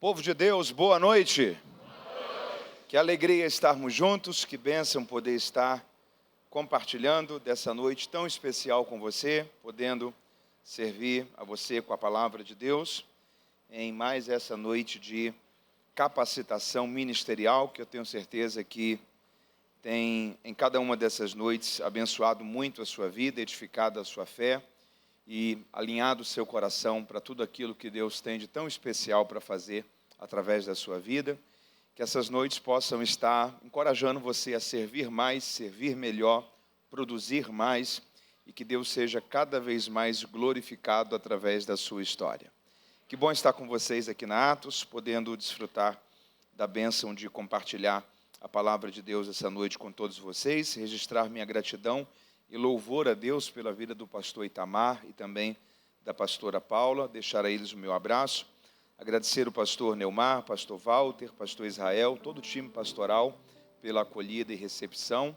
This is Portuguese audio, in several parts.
Povo de Deus, boa noite. Que alegria estarmos juntos, que bênção poder estar compartilhando dessa noite tão especial com você, podendo servir a você com a palavra de Deus, em mais essa noite de capacitação ministerial, que eu tenho certeza que tem em cada uma dessas noites abençoado muito a sua vida, edificado a sua fé e alinhado o seu coração para tudo aquilo que Deus tem de tão especial para fazer através da sua vida. Que essas noites possam estar encorajando você a servir mais, servir melhor, produzir mais e que Deus seja cada vez mais glorificado através da sua história. Que bom estar com vocês aqui na Atos, podendo desfrutar da bênção de compartilhar a palavra de Deus essa noite com todos vocês, registrar minha gratidão e louvor a Deus pela vida do pastor Itamar e também da pastora Paula, deixar a eles o meu abraço, agradecer o pastor Neumar, pastor Walter, pastor Israel, todo o time pastoral pela acolhida e recepção,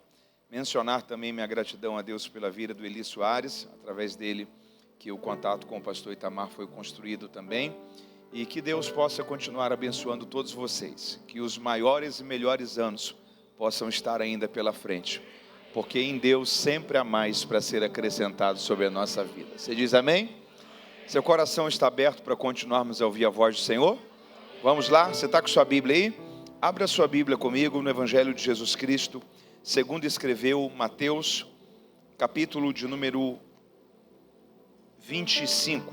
mencionar também minha gratidão a Deus pela vida do Eli Soares, através dele que o contato com o pastor Itamar foi construído também, e que Deus possa continuar abençoando todos vocês, que os maiores e melhores anos possam estar ainda pela frente, porque em Deus sempre há mais para ser acrescentado sobre a nossa vida. Você diz amém? Seu coração está aberto para continuarmos a ouvir a voz do Senhor? Vamos lá? Você está com sua Bíblia aí? Abra sua Bíblia comigo no Evangelho de Jesus Cristo, segundo escreveu Mateus, capítulo de número 25.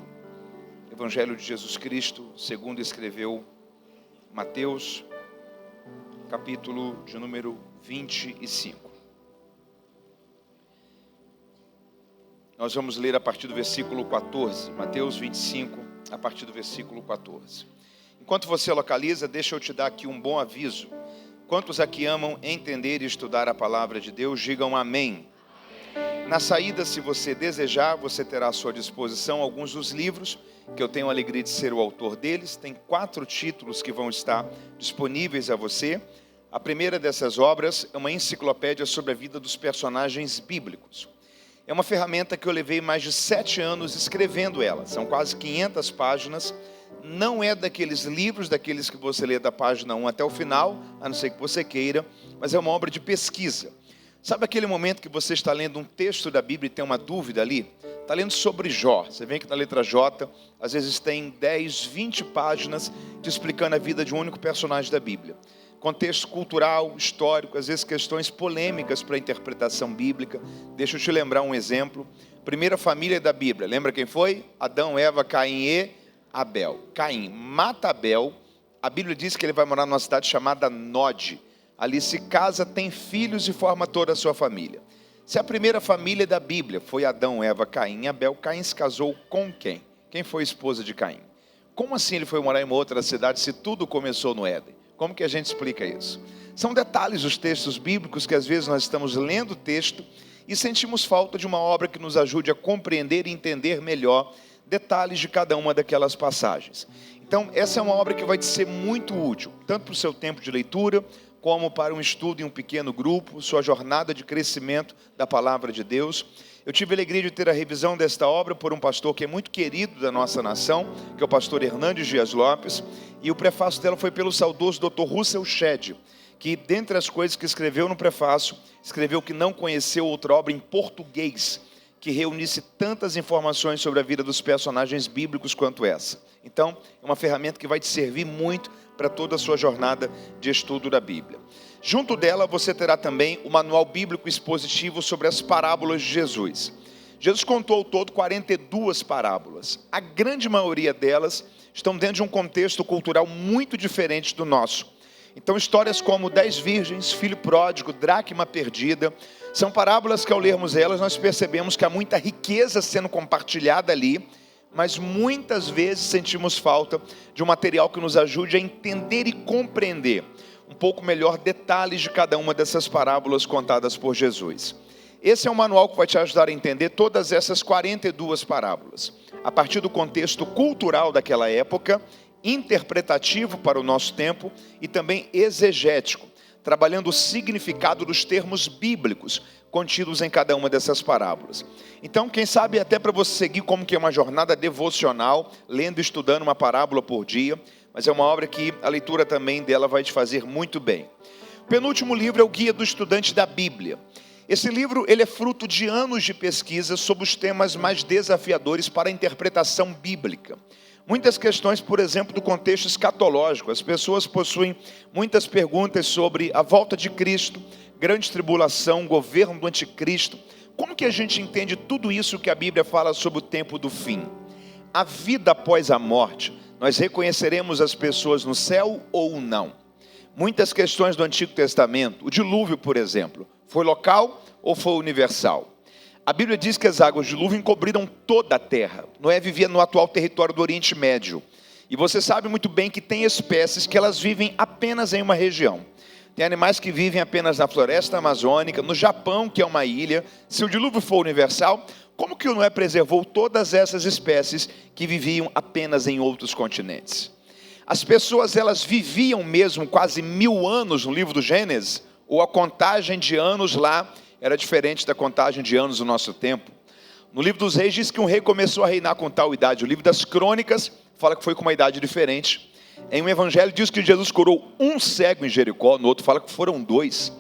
Evangelho de Jesus Cristo, segundo escreveu Mateus, capítulo de número 25. Nós vamos ler a partir do versículo 14, Mateus 25, a partir do versículo 14. Enquanto você localiza, deixa eu te dar aqui um bom aviso. Quantos aqui amam entender e estudar a palavra de Deus, digam amém. Na saída, se você desejar, você terá à sua disposição alguns dos livros, que eu tenho a alegria de ser o autor deles. Tem 4 títulos que vão estar disponíveis a você. A primeira dessas obras é uma enciclopédia sobre a vida dos personagens bíblicos. É uma ferramenta que eu levei mais de 7 anos escrevendo ela. São quase 500 páginas. Não é daqueles livros, daqueles que você lê da página 1 até o final, a não ser que você queira, mas é uma obra de pesquisa. Sabe aquele momento que você está lendo um texto da Bíblia e tem uma dúvida ali? Está lendo sobre Jó. Você vê que na letra J, às vezes tem 10, 20 páginas te explicando a vida de um único personagem da Bíblia. Contexto cultural, histórico, às vezes questões polêmicas para a interpretação bíblica. Deixa eu te lembrar um exemplo. Primeira família da Bíblia, lembra quem foi? Adão, Eva, Caim e Abel. Caim mata Abel, a Bíblia diz que ele vai morar numa cidade chamada Nod. Ali se casa, tem filhos e forma toda a sua família. Se a primeira família da Bíblia foi Adão, Eva, Caim e Abel, Caim se casou com quem? Quem foi a esposa de Caim? Como assim ele foi morar em uma outra cidade se tudo começou no Éden? Como que a gente explica isso? São detalhes dos textos bíblicos que às vezes nós estamos lendo o texto e sentimos falta de uma obra que nos ajude a compreender e entender melhor detalhes de cada uma daquelas passagens. Então, essa é uma obra que vai te ser muito útil, tanto para o seu tempo de leitura, como para um estudo em um pequeno grupo, sua jornada de crescimento da palavra de Deus. Eu tive a alegria de ter a revisão desta obra por um pastor que é muito querido da nossa nação, que é o pastor Hernandes Dias Lopes, e o prefácio dela foi pelo saudoso Dr. Russell Shedd, que dentre as coisas que escreveu no prefácio, escreveu que não conheceu outra obra em português, que reunisse tantas informações sobre a vida dos personagens bíblicos quanto essa. Então, é uma ferramenta que vai te servir muito para toda a sua jornada de estudo da Bíblia. Junto dela, você terá também o manual bíblico expositivo sobre as parábolas de Jesus. Jesus contou ao todo 42 parábolas. A grande maioria delas estão dentro de um contexto cultural muito diferente do nosso. Então, histórias como 10 virgens, filho pródigo, dracma perdida, são parábolas que ao lermos elas, nós percebemos que há muita riqueza sendo compartilhada ali, mas muitas vezes sentimos falta de um material que nos ajude a entender e compreender um pouco melhor detalhes de cada uma dessas parábolas contadas por Jesus. Esse é um manual que vai te ajudar a entender todas essas 42 parábolas, a partir do contexto cultural daquela época, interpretativo para o nosso tempo e também exegético, trabalhando o significado dos termos bíblicos contidos em cada uma dessas parábolas. Então, quem sabe até para você seguir como que é uma jornada devocional, lendo e estudando uma parábola por dia, mas é uma obra que a leitura também dela vai te fazer muito bem. O penúltimo livro é o Guia do Estudante da Bíblia. Esse livro ele é fruto de anos de pesquisa sobre os temas mais desafiadores para a interpretação bíblica. Muitas questões, por exemplo, do contexto escatológico. As pessoas possuem muitas perguntas sobre a volta de Cristo, grande tribulação, governo do anticristo. Como que a gente entende tudo isso que a Bíblia fala sobre o tempo do fim? A vida após a morte, nós reconheceremos as pessoas no céu ou não? Muitas questões do Antigo Testamento, o dilúvio, por exemplo, foi local ou foi universal? A Bíblia diz que as águas de dilúvio encobriram toda a terra. Noé vivia no atual território do Oriente Médio. E você sabe muito bem que tem espécies que elas vivem apenas em uma região. Tem animais que vivem apenas na floresta amazônica, no Japão, que é uma ilha. Se o dilúvio for universal, como que o Noé preservou todas essas espécies que viviam apenas em outros continentes? As pessoas, elas viviam mesmo quase 1000 anos no livro do Gênesis, ou a contagem de anos lá era diferente da contagem de anos do nosso tempo. No livro dos Reis diz que um rei começou a reinar com tal idade. O livro das Crônicas fala que foi com uma idade diferente. Em um evangelho diz que Jesus curou um cego em Jericó, no outro fala que foram 2.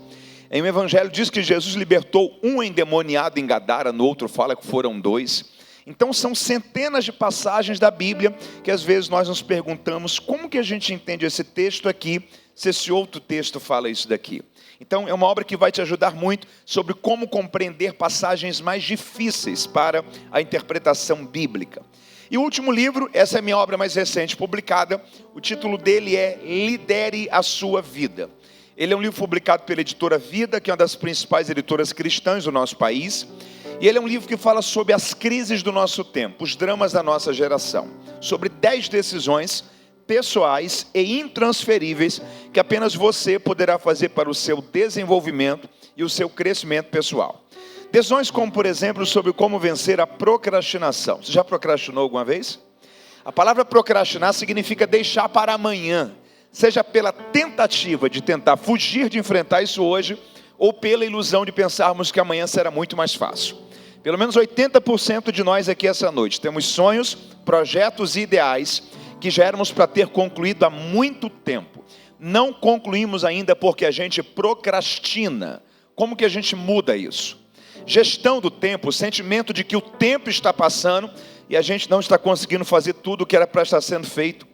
Em um evangelho diz que Jesus libertou um endemoniado em Gadara, no outro fala que foram 2. Então são centenas de passagens da Bíblia que às vezes nós nos perguntamos como que a gente entende esse texto aqui, se esse outro texto fala isso daqui. Então é uma obra que vai te ajudar muito sobre como compreender passagens mais difíceis para a interpretação bíblica. E o último livro, essa é a minha obra mais recente publicada, o título dele é Lidere a Sua Vida. Ele é um livro publicado pela editora Vida, que é uma das principais editoras cristãs do nosso país. E ele é um livro que fala sobre as crises do nosso tempo, os dramas da nossa geração. Sobre 10 decisões pessoais e intransferíveis que apenas você poderá fazer para o seu desenvolvimento e o seu crescimento pessoal. Decisões como, por exemplo, sobre como vencer a procrastinação. Você já procrastinou alguma vez? A palavra procrastinar significa deixar para amanhã, seja pela tentativa de tentar fugir de enfrentar isso hoje, ou pela ilusão de pensarmos que amanhã será muito mais fácil. Pelo menos 80% de nós aqui essa noite temos sonhos, projetos e ideais que já éramos para ter concluído há muito tempo. Não concluímos ainda porque a gente procrastina. Como que a gente muda isso? Gestão do tempo, o sentimento de que o tempo está passando e a gente não está conseguindo fazer tudo o que era para estar sendo feito.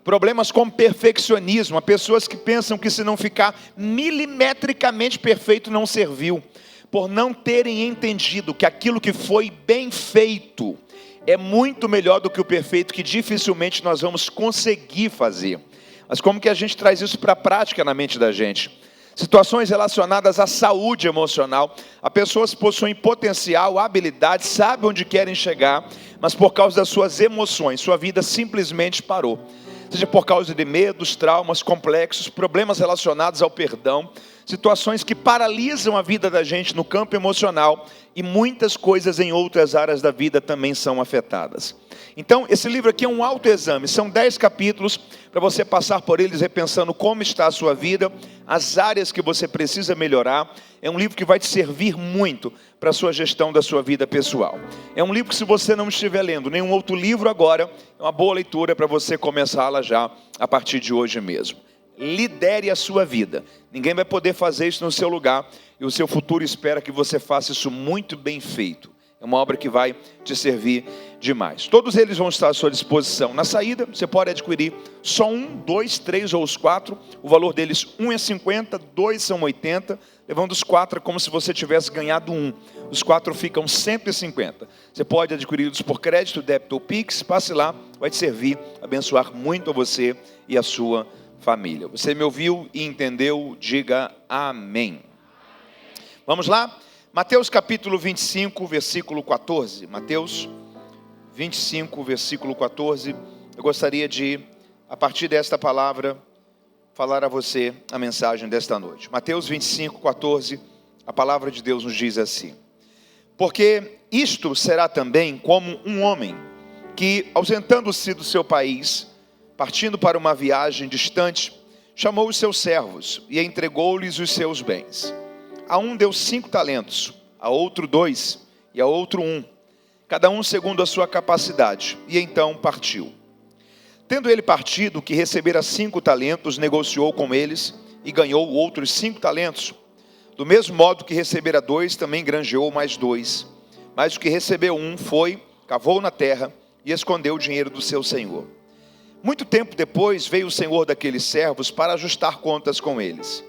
Problemas como perfeccionismo, há pessoas que pensam que se não ficar milimetricamente perfeito não serviu, por não terem entendido que aquilo que foi bem feito é muito melhor do que o perfeito, que dificilmente nós vamos conseguir fazer. Mas como que a gente traz isso para a prática na mente da gente? Situações relacionadas à saúde emocional. As pessoas possuem potencial, habilidade, sabem onde querem chegar, mas por causa das suas emoções, sua vida simplesmente parou. Seja por causa de medos, traumas complexos, problemas relacionados ao perdão, situações que paralisam a vida da gente no campo emocional e muitas coisas em outras áreas da vida também são afetadas. Então, esse livro aqui é um autoexame, são 10 capítulos para você passar por eles repensando como está a sua vida, as áreas que você precisa melhorar. É um livro que vai te servir muito para a sua gestão da sua vida pessoal. É um livro que, se você não estiver lendo nenhum outro livro agora, é uma boa leitura para você começá-la já a partir de hoje mesmo. Lidere a sua vida. Ninguém vai poder fazer isso no seu lugar e o seu futuro espera que você faça isso muito bem feito. É uma obra que vai te servir demais. Todos eles vão estar à sua disposição. Na saída, você pode adquirir só 1, 2, 3 ou os 4. O valor deles, 1 é 50, 2 são 80. Levando os 4 é como se você tivesse ganhado 1. Os 4 ficam 150. Você pode adquiri-los por crédito, débito ou Pix. Passe lá, vai te servir, abençoar muito a você e a sua família. Você me ouviu e entendeu? Diga amém. Vamos lá? Mateus capítulo 25, versículo 14. Mateus 25, versículo 14. Eu gostaria de, a partir desta palavra, falar a você a mensagem desta noite. Mateus 25, 14, a palavra de Deus nos diz assim: porque isto será também como um homem que, ausentando-se do seu país, partindo para uma viagem distante, chamou os seus servos e entregou-lhes os seus bens. A um deu 5 talentos, a outro 2 e a outro 1, cada um segundo a sua capacidade, e então partiu. Tendo ele partido, o que recebera 5 talentos, negociou com eles e ganhou outros 5 talentos. Do mesmo modo que recebera 2, também granjeou mais 2. Mas o que recebeu 1 foi, cavou na terra e escondeu o dinheiro do seu senhor. Muito tempo depois veio o senhor daqueles servos para ajustar contas com eles.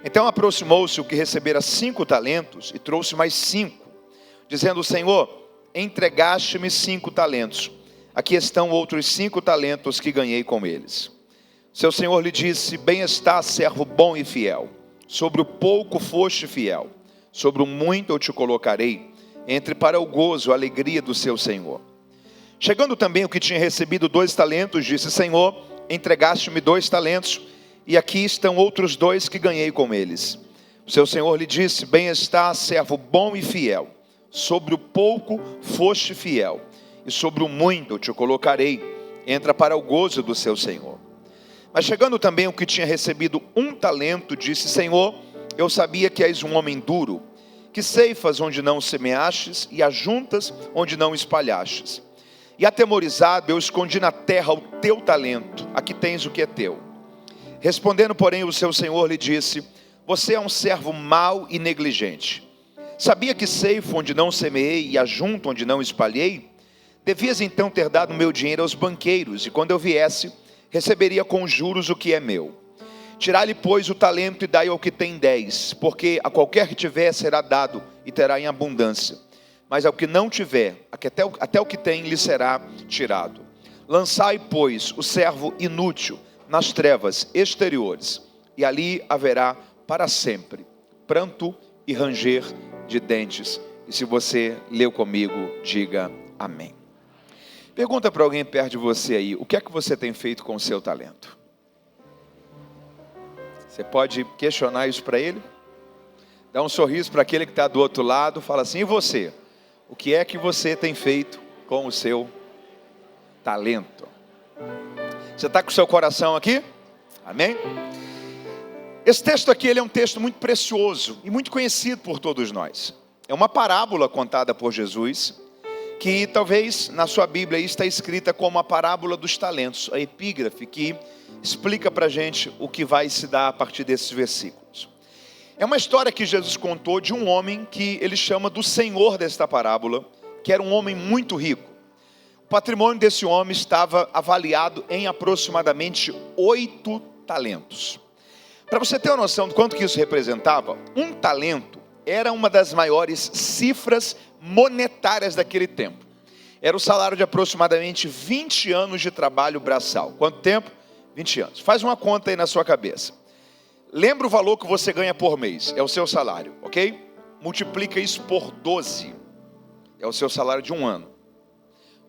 Então aproximou-se o que recebera 5 talentos e trouxe mais 5, dizendo: Senhor, entregaste-me 5 talentos. Aqui estão outros 5 talentos que ganhei com eles. Seu senhor lhe disse: bem está, servo bom e fiel. Sobre o pouco foste fiel, sobre o muito eu te colocarei. Entre para o gozo, a alegria do seu senhor. Chegando também o que tinha recebido 2 talentos, disse: Senhor, entregaste-me 2 talentos, e aqui estão outros 2 que ganhei com eles. O seu senhor lhe disse: bem está, servo bom e fiel. Sobre o pouco foste fiel, e sobre o muito eu te colocarei. Entra para o gozo do seu senhor. Mas chegando também o que tinha recebido 1 talento, disse: Senhor, eu sabia que és um homem duro, que ceifas onde não semeastes e ajuntas onde não espalhastes. E atemorizado eu escondi na terra o teu talento, aqui tens o que é teu. Respondendo, porém, o seu senhor lhe disse: você é um servo mau e negligente. Sabia que ceifo onde não semeei e ajunto onde não espalhei? Devias então ter dado meu dinheiro aos banqueiros, e quando eu viesse, receberia com juros o que é meu. Tirai-lhe, pois, o talento e dai ao que tem 10, porque a qualquer que tiver será dado e terá em abundância. Mas ao que não tiver, até o que tem lhe será tirado. Lançai, pois, o servo inútil nas trevas exteriores, e ali haverá para sempre pranto e ranger de dentes. E se você leu comigo, diga amém. Pergunta para alguém perto de você aí: o que é que você tem feito com o seu talento? Você pode questionar isso para ele? Dá um sorriso para aquele que está do outro lado, fala assim: e você? O que é que você tem feito com o seu talento? Você está com o seu coração aqui? Amém? Esse texto aqui, ele é um texto muito precioso e muito conhecido por todos nós. É uma parábola contada por Jesus, que talvez na sua Bíblia está escrita como a parábola dos talentos, a epígrafe que explica para a gente o que vai se dar a partir desses versículos. É uma história que Jesus contou de um homem que ele chama do senhor desta parábola, que era um homem muito rico. O patrimônio desse homem estava avaliado em aproximadamente 8 talentos. Para você ter uma noção de quanto que isso representava, 1 talento era uma das maiores cifras monetárias daquele tempo. Era o salário de aproximadamente 20 anos de trabalho braçal. Quanto tempo? 20 anos. Faz uma conta aí na sua cabeça. Lembra o valor que você ganha por mês, é o seu salário, ok? Multiplica isso por 12, é o seu salário de 1 ano.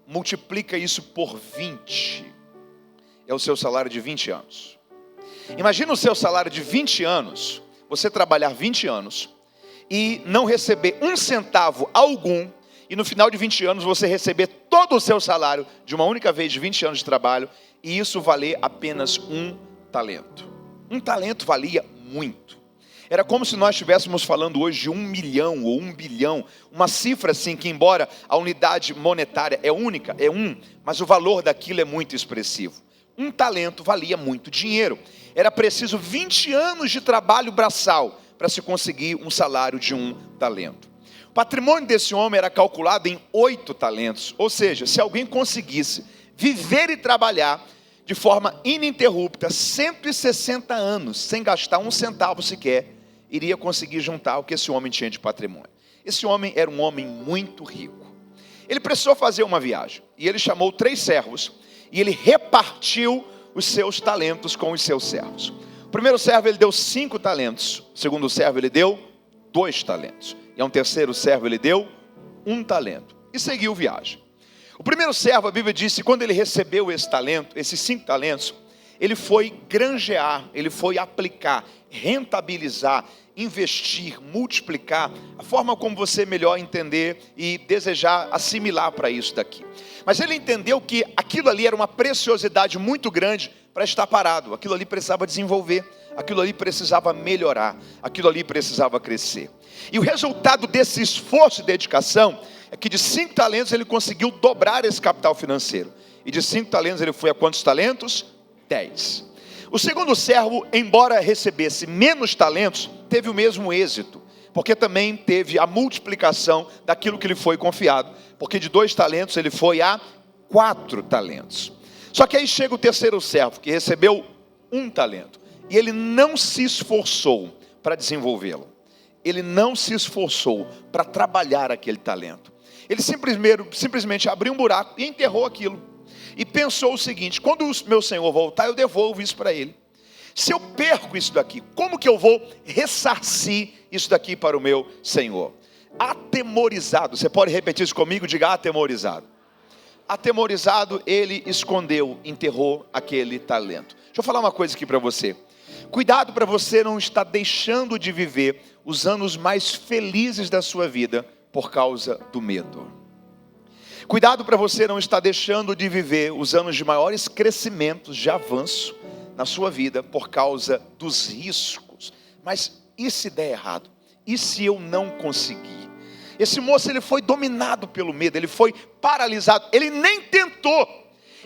Multiplica isso por 20, é o seu salário de 20 anos. Imagina o seu salário de 20 anos, você trabalhar 20 anos e não receber 1 centavo algum, e no final de 20 anos você receber todo o seu salário de uma única vez de 20 anos de trabalho, e isso valer apenas 1 talento. 1 talento valia muito. Era como se nós estivéssemos falando hoje de 1 milhão ou 1 bilhão. Uma cifra assim que, embora a unidade monetária é única, é 1, mas o valor daquilo é muito expressivo. 1 talento valia muito dinheiro. Era preciso 20 anos de trabalho braçal para se conseguir um salário de 1 talento. O patrimônio desse homem era calculado em 8 talentos. Ou seja, se alguém conseguisse viver e trabalhar de forma ininterrupta 160 anos, sem gastar 1 centavo sequer, iria conseguir juntar o que esse homem tinha de patrimônio. Esse homem era um homem muito rico. Ele precisou fazer uma viagem, e ele chamou 3 servos, e ele repartiu os seus talentos com os seus servos. O primeiro servo ele deu 5 talentos, o segundo servo ele deu 2 talentos, e a um terceiro servo ele deu 1 talento, e seguiu viagem. O primeiro servo, a Bíblia diz que quando ele recebeu esse talento, esses 5 talentos, ele foi granjear, ele foi aplicar, rentabilizar, investir, multiplicar, a forma como você melhor entender e desejar assimilar para isso daqui. Mas ele entendeu que aquilo ali era uma preciosidade muito grande para estar parado, aquilo ali precisava desenvolver, aquilo ali precisava melhorar, aquilo ali precisava crescer. E o resultado desse esforço e dedicação é que de 5 talentos ele conseguiu dobrar esse capital financeiro. E de 5 talentos ele foi a quantos talentos? 10. O segundo servo, embora recebesse menos talentos, teve o mesmo êxito, porque também teve a multiplicação daquilo que lhe foi confiado, porque de 2 talentos ele foi a 4 talentos. Só que aí chega o terceiro servo, que recebeu 1 talento, e ele não se esforçou para desenvolvê-lo. Ele não se esforçou para trabalhar aquele talento. Ele simplesmente abriu um buraco e enterrou aquilo. E pensou o seguinte: quando o meu senhor voltar, eu devolvo isso para ele. Se eu perco isso daqui, como que eu vou ressarcir isso daqui para o meu senhor? Atemorizado, você pode repetir isso comigo? Diga: atemorizado. Atemorizado, ele escondeu, enterrou aquele talento. Deixa eu falar uma coisa aqui para você. Cuidado para você não estar deixando de viver os anos mais felizes da sua vida por causa do medo. Cuidado para você não estar deixando de viver os anos de maiores crescimentos, de avanço na sua vida por causa dos riscos. Mas e se der errado? E se eu não conseguir? Esse moço, ele foi dominado pelo medo, ele foi paralisado, ele nem tentou.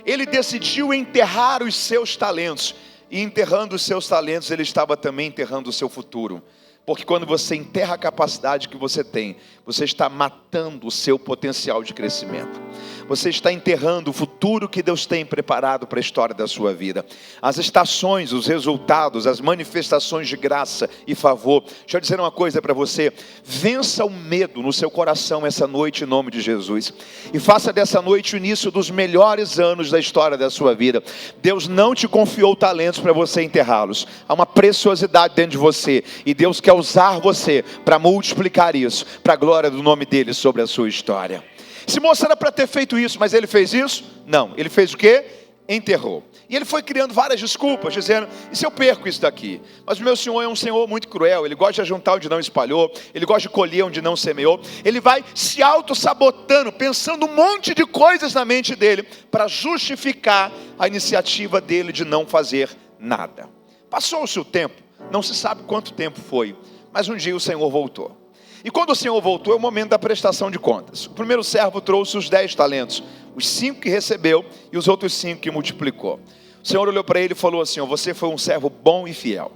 Ele decidiu enterrar os seus talentos. E enterrando os seus talentos, ele estava também enterrando o seu futuro. Porque quando você enterra a capacidade que você tem, você está matando o seu potencial de crescimento. Você está enterrando o futuro que Deus tem preparado para a história da sua vida. As estações, os resultados, as manifestações de graça e favor. Deixa eu dizer uma coisa para você. Vença o medo no seu coração essa noite em nome de Jesus. E faça dessa noite o início dos melhores anos da história da sua vida. Deus não te confiou talentos para você enterrá-los. Há uma preciosidade dentro de você. E Deus quer usar você para multiplicar isso, para a glória do nome dele sobre a sua história. Esse moço era para ter feito isso, mas ele fez isso? Não, ele fez o quê? Enterrou. E ele foi criando várias desculpas, dizendo: e se eu perco isso daqui? Mas o meu senhor é um senhor muito cruel, ele gosta de ajuntar onde não espalhou, ele gosta de colher onde não semeou. Ele vai se auto-sabotando, pensando um monte de coisas na mente dele, para justificar a iniciativa dele de não fazer nada. Passou-se o tempo, não se sabe quanto tempo foi, mas um dia o Senhor voltou. E quando o Senhor voltou, é o momento da prestação de contas. O primeiro servo trouxe os 10 talentos, os 5 que recebeu e os outros 5 que multiplicou. O Senhor olhou para ele e falou assim: você foi um servo bom e fiel.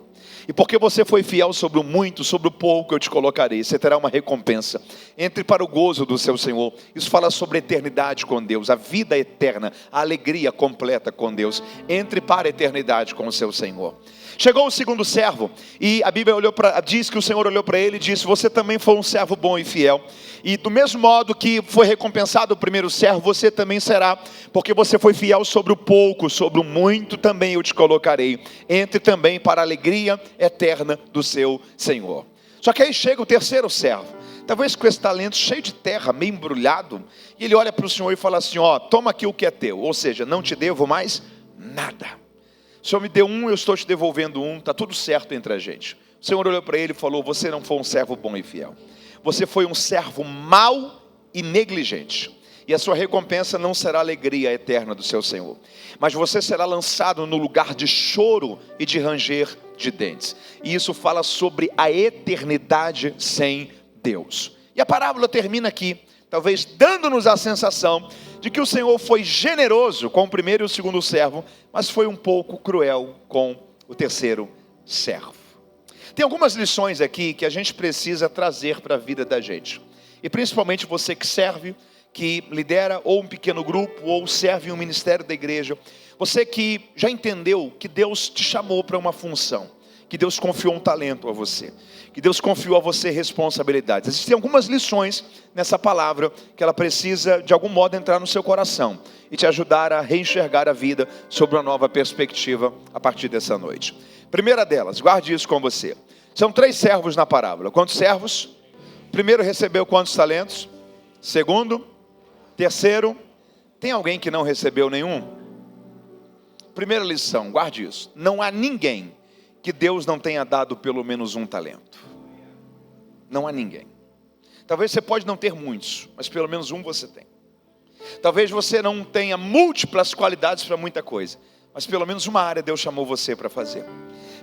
E porque você foi fiel sobre o muito, sobre o pouco eu te colocarei. Você terá uma recompensa. Entre para o gozo do seu Senhor. Isso fala sobre a eternidade com Deus, a vida eterna, a alegria completa com Deus. Entre para a eternidade com o seu Senhor. Chegou o segundo servo e a Bíblia diz que o Senhor olhou para ele e disse: você também foi um servo bom e fiel. E do mesmo modo que foi recompensado o primeiro servo, você também será, porque você foi fiel sobre o pouco, sobre o muito também eu te colocarei. Entre também para a alegria eterna do seu Senhor. Só que aí chega o terceiro servo, talvez com esse talento cheio de terra, meio embrulhado, e ele olha para o Senhor e fala assim: toma aqui o que é teu, ou seja, não te devo mais nada. O Senhor me deu 1, eu estou te devolvendo 1, está tudo certo entre a gente. O Senhor olhou para ele e falou: você não foi um servo bom e fiel. Você foi um servo mau e negligente. E a sua recompensa não será a alegria eterna do seu Senhor. Mas você será lançado no lugar de choro e de ranger de dentes. E isso fala sobre a eternidade sem Deus. E a parábola termina aqui, talvez dando-nos a sensação de que o Senhor foi generoso com o primeiro e o segundo servo, mas foi um pouco cruel com o terceiro servo. Tem algumas lições aqui que a gente precisa trazer para a vida da gente. E principalmente você que serve, que lidera ou um pequeno grupo, ou serve em um ministério da igreja. Você que já entendeu que Deus te chamou para uma função, que Deus confiou um talento a você, que Deus confiou a você responsabilidades. Existem algumas lições nessa palavra que ela precisa de algum modo entrar no seu coração e te ajudar a reenxergar a vida sobre uma nova perspectiva a partir dessa noite. Primeira delas, guarde isso com você. São 3 servos na parábola. Quantos servos? Primeiro recebeu quantos talentos? Segundo? Terceiro? Tem alguém que não recebeu nenhum? Primeira lição, guarde isso. Não há ninguém que Deus não tenha dado pelo menos um talento. Não há ninguém. Talvez você pode não ter muitos, mas pelo menos um você tem. Talvez você não tenha múltiplas qualidades para muita coisa, mas pelo menos uma área Deus chamou você para fazer.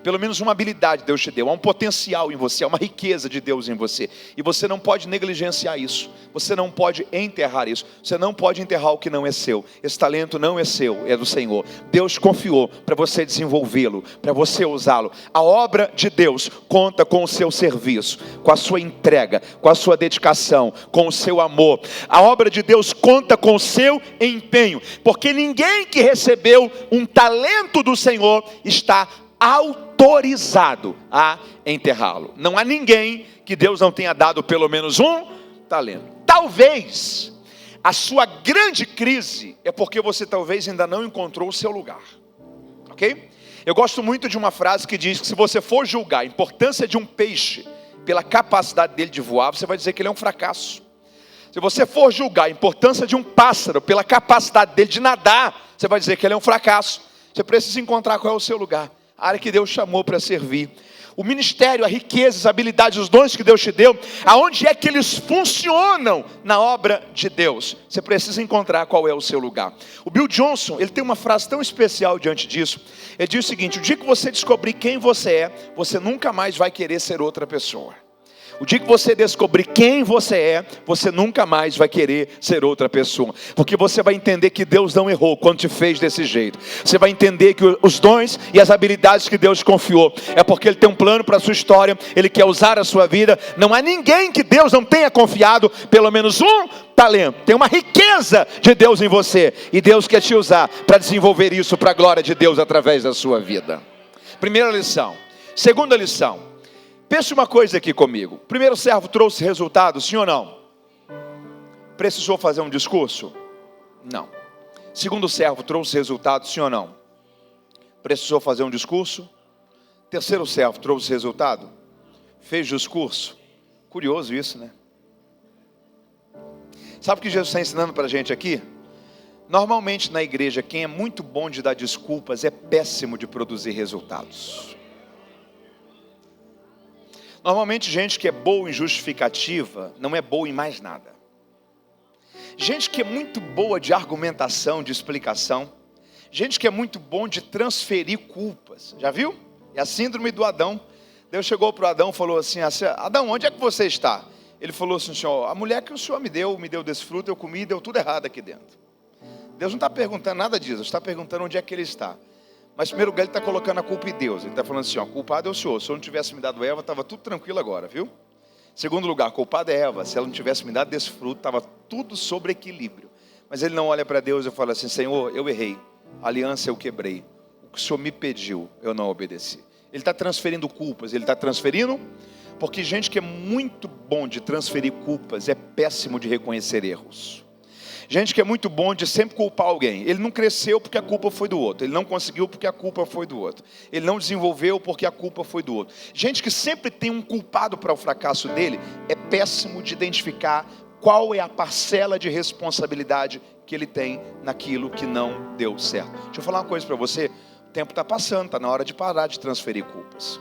Pelo menos uma habilidade Deus te deu, há um potencial em você, há uma riqueza de Deus em você. E você não pode negligenciar isso, você não pode enterrar isso, você não pode enterrar o que não é seu. Esse talento não é seu, é do Senhor. Deus confiou para você desenvolvê-lo, para você usá-lo. A obra de Deus conta com o seu serviço, com a sua entrega, com a sua dedicação, com o seu amor. A obra de Deus conta com o seu empenho, porque ninguém que recebeu um talento do Senhor está autorizado a enterrá-lo. Não há ninguém que Deus não tenha dado pelo menos um talento. Talvez a sua grande crise é porque você talvez ainda não encontrou o seu lugar. Ok? Eu gosto muito de uma frase que diz que se você for julgar a importância de um peixe pela capacidade dele de voar, você vai dizer que ele é um fracasso. Se você for julgar a importância de um pássaro pela capacidade dele de nadar, você vai dizer que ele é um fracasso. Você precisa encontrar qual é o seu lugar, a área que Deus chamou para servir. O ministério, a riqueza, as habilidades, os dons que Deus te deu, aonde é que eles funcionam na obra de Deus? Você precisa encontrar qual é o seu lugar. O Bill Johnson, ele tem uma frase tão especial diante disso. Ele diz o seguinte: o dia que você descobrir quem você é, você nunca mais vai querer ser outra pessoa. O dia que você descobrir quem você é, você nunca mais vai querer ser outra pessoa. Porque você vai entender que Deus não errou quando te fez desse jeito. Você vai entender que os dons e as habilidades que Deus confiou, é porque Ele tem um plano para a sua história, Ele quer usar a sua vida. Não há ninguém que Deus não tenha confiado pelo menos um talento. Tem uma riqueza de Deus em você. E Deus quer te usar para desenvolver isso para a glória de Deus através da sua vida. Primeira lição. Segunda lição. Pense uma coisa aqui comigo. Primeiro servo trouxe resultado, sim ou não? Precisou fazer um discurso? Não. Segundo servo trouxe resultado, sim ou não? Precisou fazer um discurso? Terceiro servo trouxe resultado? Fez discurso? Curioso isso, né? Sabe o que Jesus está ensinando para a gente aqui? Normalmente na igreja, quem é muito bom de dar desculpas é péssimo de produzir resultados. Normalmente gente que é boa em justificativa não é boa em mais nada. Gente que é muito boa de argumentação, de explicação. Gente que é muito bom de transferir culpas. Já viu? É a síndrome do Adão. Deus chegou para o Adão e falou assim: Adão, onde é que você está? Ele falou assim: Senhor, a mulher que o Senhor me deu desse fruto, eu comi e deu tudo errado aqui dentro. Deus não está perguntando nada disso, Deus está perguntando onde é que ele está. Mas primeiro lugar ele está colocando a culpa em Deus. Ele está falando assim: ó, culpado é o Senhor. Se eu não tivesse me dado Eva, estava tudo tranquilo agora, viu? Segundo lugar, culpada é Eva. Se ela não tivesse me dado desse fruto, estava tudo sobre equilíbrio. Mas ele não olha para Deus e fala assim: Senhor, eu errei, a aliança eu quebrei, o que o Senhor me pediu, eu não obedeci. Ele está transferindo culpas. Ele está transferindo, porque gente que é muito bom de transferir culpas é péssimo de reconhecer erros. Gente que é muito bom de sempre culpar alguém. Ele não cresceu porque a culpa foi do outro. Ele não conseguiu porque a culpa foi do outro. Ele não desenvolveu porque a culpa foi do outro. Gente que sempre tem um culpado para o fracasso dele é péssimo de identificar qual é a parcela de responsabilidade que ele tem naquilo que não deu certo. Deixa eu falar uma coisa para você. O tempo está passando, está na hora de parar de transferir culpas.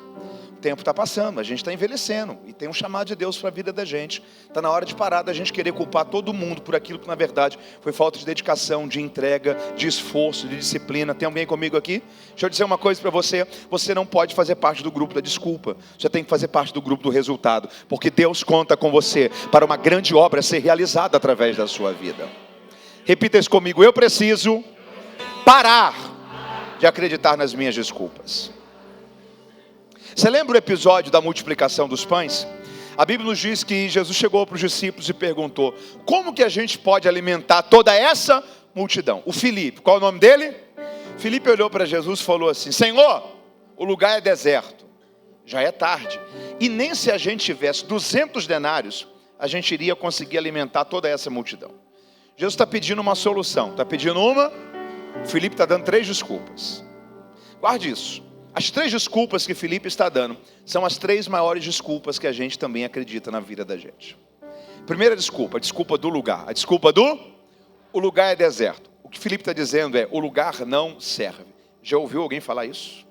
O tempo está passando, a gente está envelhecendo e tem um chamado de Deus para a vida da gente. Está na hora de parar da gente querer culpar todo mundo por aquilo que na verdade foi falta de dedicação, de entrega, de esforço, de disciplina. Tem alguém comigo aqui? Deixa eu dizer uma coisa para você: você não pode fazer parte do grupo da desculpa, você tem que fazer parte do grupo do resultado, porque Deus conta com você para uma grande obra ser realizada através da sua vida. Repita isso comigo: eu preciso parar de acreditar nas minhas desculpas. Você lembra o episódio da multiplicação dos pães? A Bíblia nos diz que Jesus chegou para os discípulos e perguntou: como que a gente pode alimentar toda essa multidão? O Filipe, qual é o nome dele? Filipe olhou para Jesus e falou assim: Senhor, o lugar é deserto, já é tarde, e nem se a gente tivesse 200 denários, a gente iria conseguir alimentar toda essa multidão. Jesus está pedindo uma solução, está pedindo uma. O Filipe está dando 3 desculpas. Guarde isso. As 3 desculpas que Filipe está dando são as 3 maiores desculpas que a gente também acredita na vida da gente. Primeira desculpa, a desculpa do lugar. A desculpa do o lugar é deserto. O que Filipe está dizendo é: o lugar não serve. Já ouviu alguém falar isso?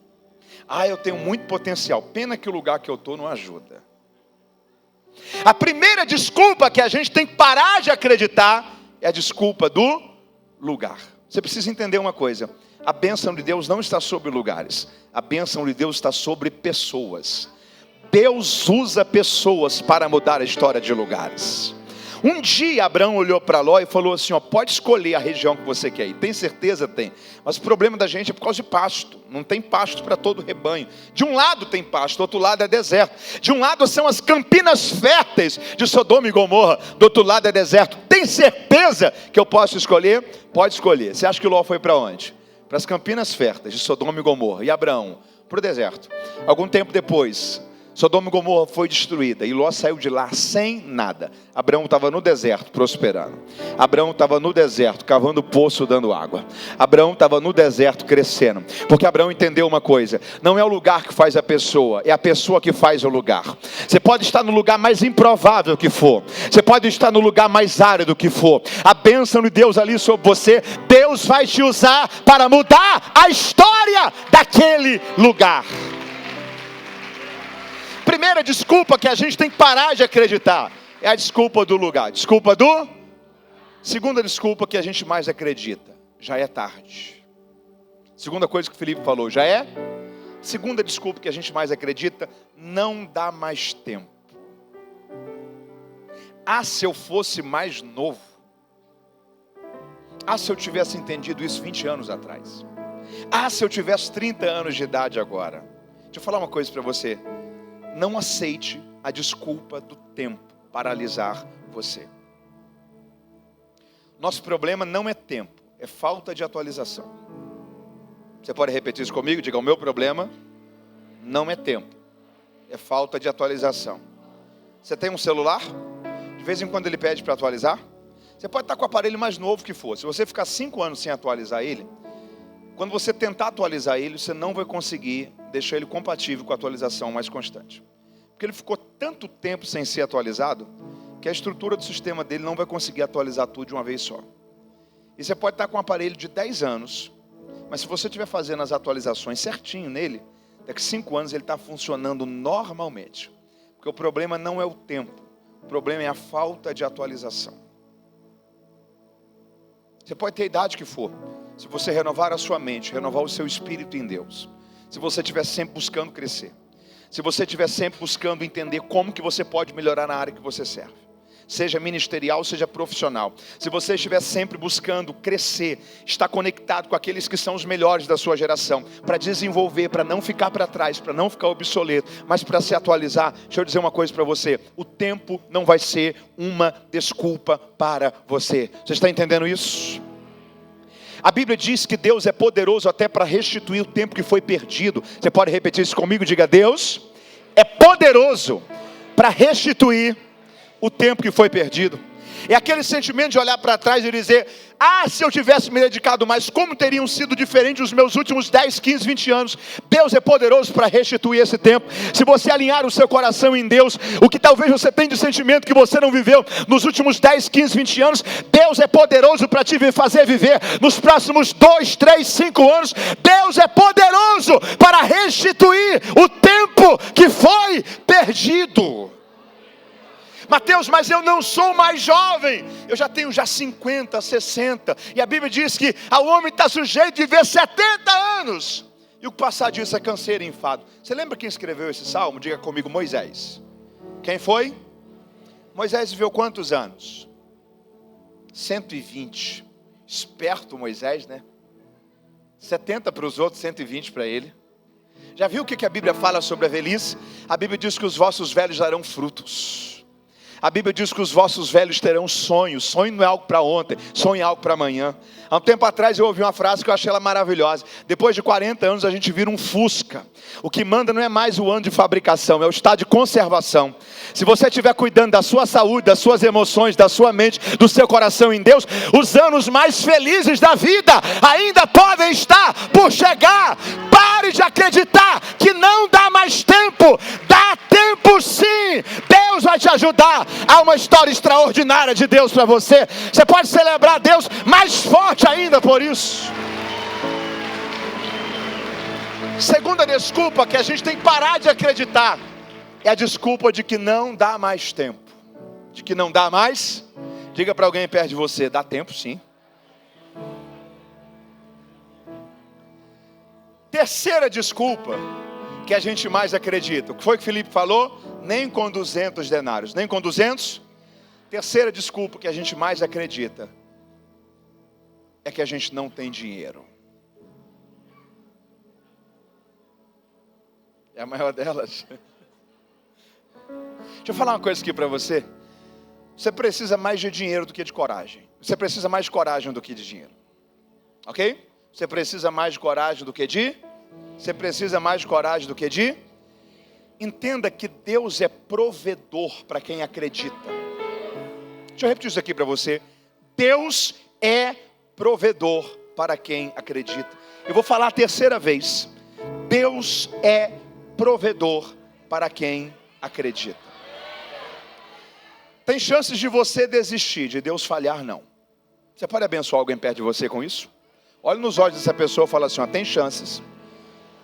Eu tenho muito potencial, pena que o lugar que eu estou não ajuda. A primeira desculpa que a gente tem que parar de acreditar é a desculpa do lugar. Você precisa entender uma coisa: A bênção de Deus não está sobre lugares. A bênção de Deus está sobre pessoas. Deus usa pessoas para mudar a história de lugares. Um dia Abraão olhou para Ló e falou assim, pode escolher a região que você quer ir. Tem certeza? Tem. Mas o problema da gente é por causa de pasto. Não tem pasto para todo o rebanho. De um lado tem pasto, do outro lado é deserto. De um lado são as campinas férteis de Sodoma e Gomorra, do outro lado é deserto. Tem certeza que eu posso escolher? Pode escolher. Você acha que Ló foi para onde? Para as campinas férteis de Sodoma e Gomorra. E Abraão? Para o deserto. Algum tempo depois, Sodoma e Gomorra foi destruída e Ló saiu de lá sem nada. Abraão estava no deserto prosperando. Abraão estava no deserto cavando poço, dando água. Abraão estava no deserto crescendo. Porque Abraão entendeu uma coisa: não é o lugar que faz a pessoa, é a pessoa que faz o lugar. Você pode estar no lugar mais improvável que for. Você pode estar no lugar mais árido que for. A bênção de Deus ali sobre você, Deus vai te usar para mudar a história daquele lugar. Primeira desculpa que a gente tem que parar de acreditar é a desculpa do lugar. Segunda desculpa que a gente mais acredita: já é tarde. Segunda coisa que o Felipe falou, já é. Segunda desculpa que a gente mais acredita: não dá mais tempo. Se eu fosse mais novo. Se eu tivesse entendido isso 20 anos atrás. Se eu tivesse 30 anos de idade agora. Deixa eu falar uma coisa para você. Não aceite a desculpa do tempo paralisar você. Nosso problema não é tempo, é falta de atualização. Você pode repetir isso comigo? Diga: o meu problema não é tempo, é falta de atualização. Você tem um celular? De vez em quando ele pede para atualizar. Você pode estar com o aparelho mais novo que for. Se você ficar 5 anos sem atualizar ele, quando você tentar atualizar ele, você não vai conseguir deixar ele compatível com a atualização mais constante. Porque ele ficou tanto tempo sem ser atualizado, que a estrutura do sistema dele não vai conseguir atualizar tudo de uma vez só. E você pode estar com um aparelho de 10 anos, mas se você estiver fazendo as atualizações certinho nele, daqui a 5 anos ele está funcionando normalmente. Porque o problema não é o tempo, o problema é a falta de atualização. Você pode ter a idade que for. Se você renovar a sua mente, renovar o seu espírito em Deus, se você estiver sempre buscando crescer, se você estiver sempre buscando entender como que você pode melhorar na área que você serve, seja ministerial, seja profissional, se você estiver sempre buscando crescer, estar conectado com aqueles que são os melhores da sua geração, para desenvolver, para não ficar para trás, para não ficar obsoleto, mas para se atualizar, deixa eu dizer uma coisa para você: o tempo não vai ser uma desculpa para você. Você está entendendo isso? A Bíblia diz que Deus é poderoso até para restituir o tempo que foi perdido. Você pode repetir isso comigo? Diga: Deus é poderoso para restituir o tempo que foi perdido. É aquele sentimento de olhar para trás e dizer: se eu tivesse me dedicado mais, como teriam sido diferentes os meus últimos 10, 15, 20 anos. Deus é poderoso para restituir esse tempo. Se você alinhar o seu coração em Deus, o que talvez você tenha de sentimento que você não viveu nos últimos 10, 15, 20 anos, Deus é poderoso para te fazer viver nos próximos 2, 3, 5 anos. Deus é poderoso para restituir o tempo que foi perdido. Mateus, mas eu não sou mais jovem, eu já tenho 50, 60, e a Bíblia diz que o homem está sujeito a viver 70 anos, e o que passar disso é canseiro e enfado. Você lembra quem escreveu esse salmo? Diga comigo: Moisés. Quem foi? Moisés viveu quantos anos? 120, esperto Moisés, né? 70 para os outros, 120 para ele. Já viu o que a Bíblia fala sobre a velhice? A Bíblia diz que os vossos velhos darão frutos. A Bíblia diz que os vossos velhos terão sonhos. Sonho não é algo para ontem, sonho é algo para amanhã. Há um tempo atrás eu ouvi uma frase que eu achei ela maravilhosa: depois de 40 anos a gente vira um Fusca. O que manda não é mais o ano de fabricação, é o estado de conservação. Se você estiver cuidando da sua saúde, das suas emoções, da sua mente, do seu coração em Deus, os anos mais felizes da vida ainda podem estar por chegar. Pare de acreditar que não dá mais tempo. Dá tempo sim. Deus vai te ajudar. Há uma história extraordinária de Deus para você. Você pode celebrar Deus mais forte ainda por isso. Segunda desculpa que a gente tem que parar de acreditar é a desculpa de que não dá mais tempo. De que não dá mais. Diga para alguém perto de você: dá tempo sim. Terceira desculpa que a gente mais acredita. O que foi que Felipe falou? Nem com 200 denários. Nem com 200? Terceira desculpa que a gente mais acredita é que a gente não tem dinheiro. É a maior delas. Deixa eu falar uma coisa aqui para você. Você precisa mais de dinheiro do que de coragem. Você precisa mais de coragem do que de dinheiro. Ok? Você precisa mais de coragem do que de... Você precisa mais de coragem do que de... Entenda que Deus é provedor para quem acredita. Deixa eu repetir isso aqui para você. Deus é provedor para quem acredita. Eu vou falar a terceira vez. Deus é provedor para quem acredita. Tem chances de você desistir, de Deus falhar, não. Você pode abençoar alguém perto de você com isso? Olhe nos olhos dessa pessoa e fala assim, ó, tem chances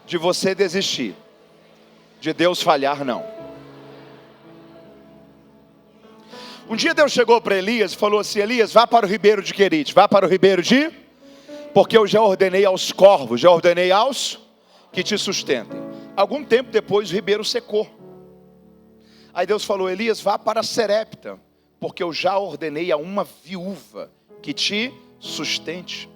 de você desistir, de Deus falhar, não. Um dia Deus chegou para Elias e falou assim, Elias, vá para o ribeiro de Querite, vá para o ribeiro de... Porque eu já ordenei aos corvos, já ordenei aos que te sustentem. Algum tempo depois o ribeiro secou. Aí Deus falou, Elias, vá para Serepta, porque eu já ordenei a uma viúva que te sustente.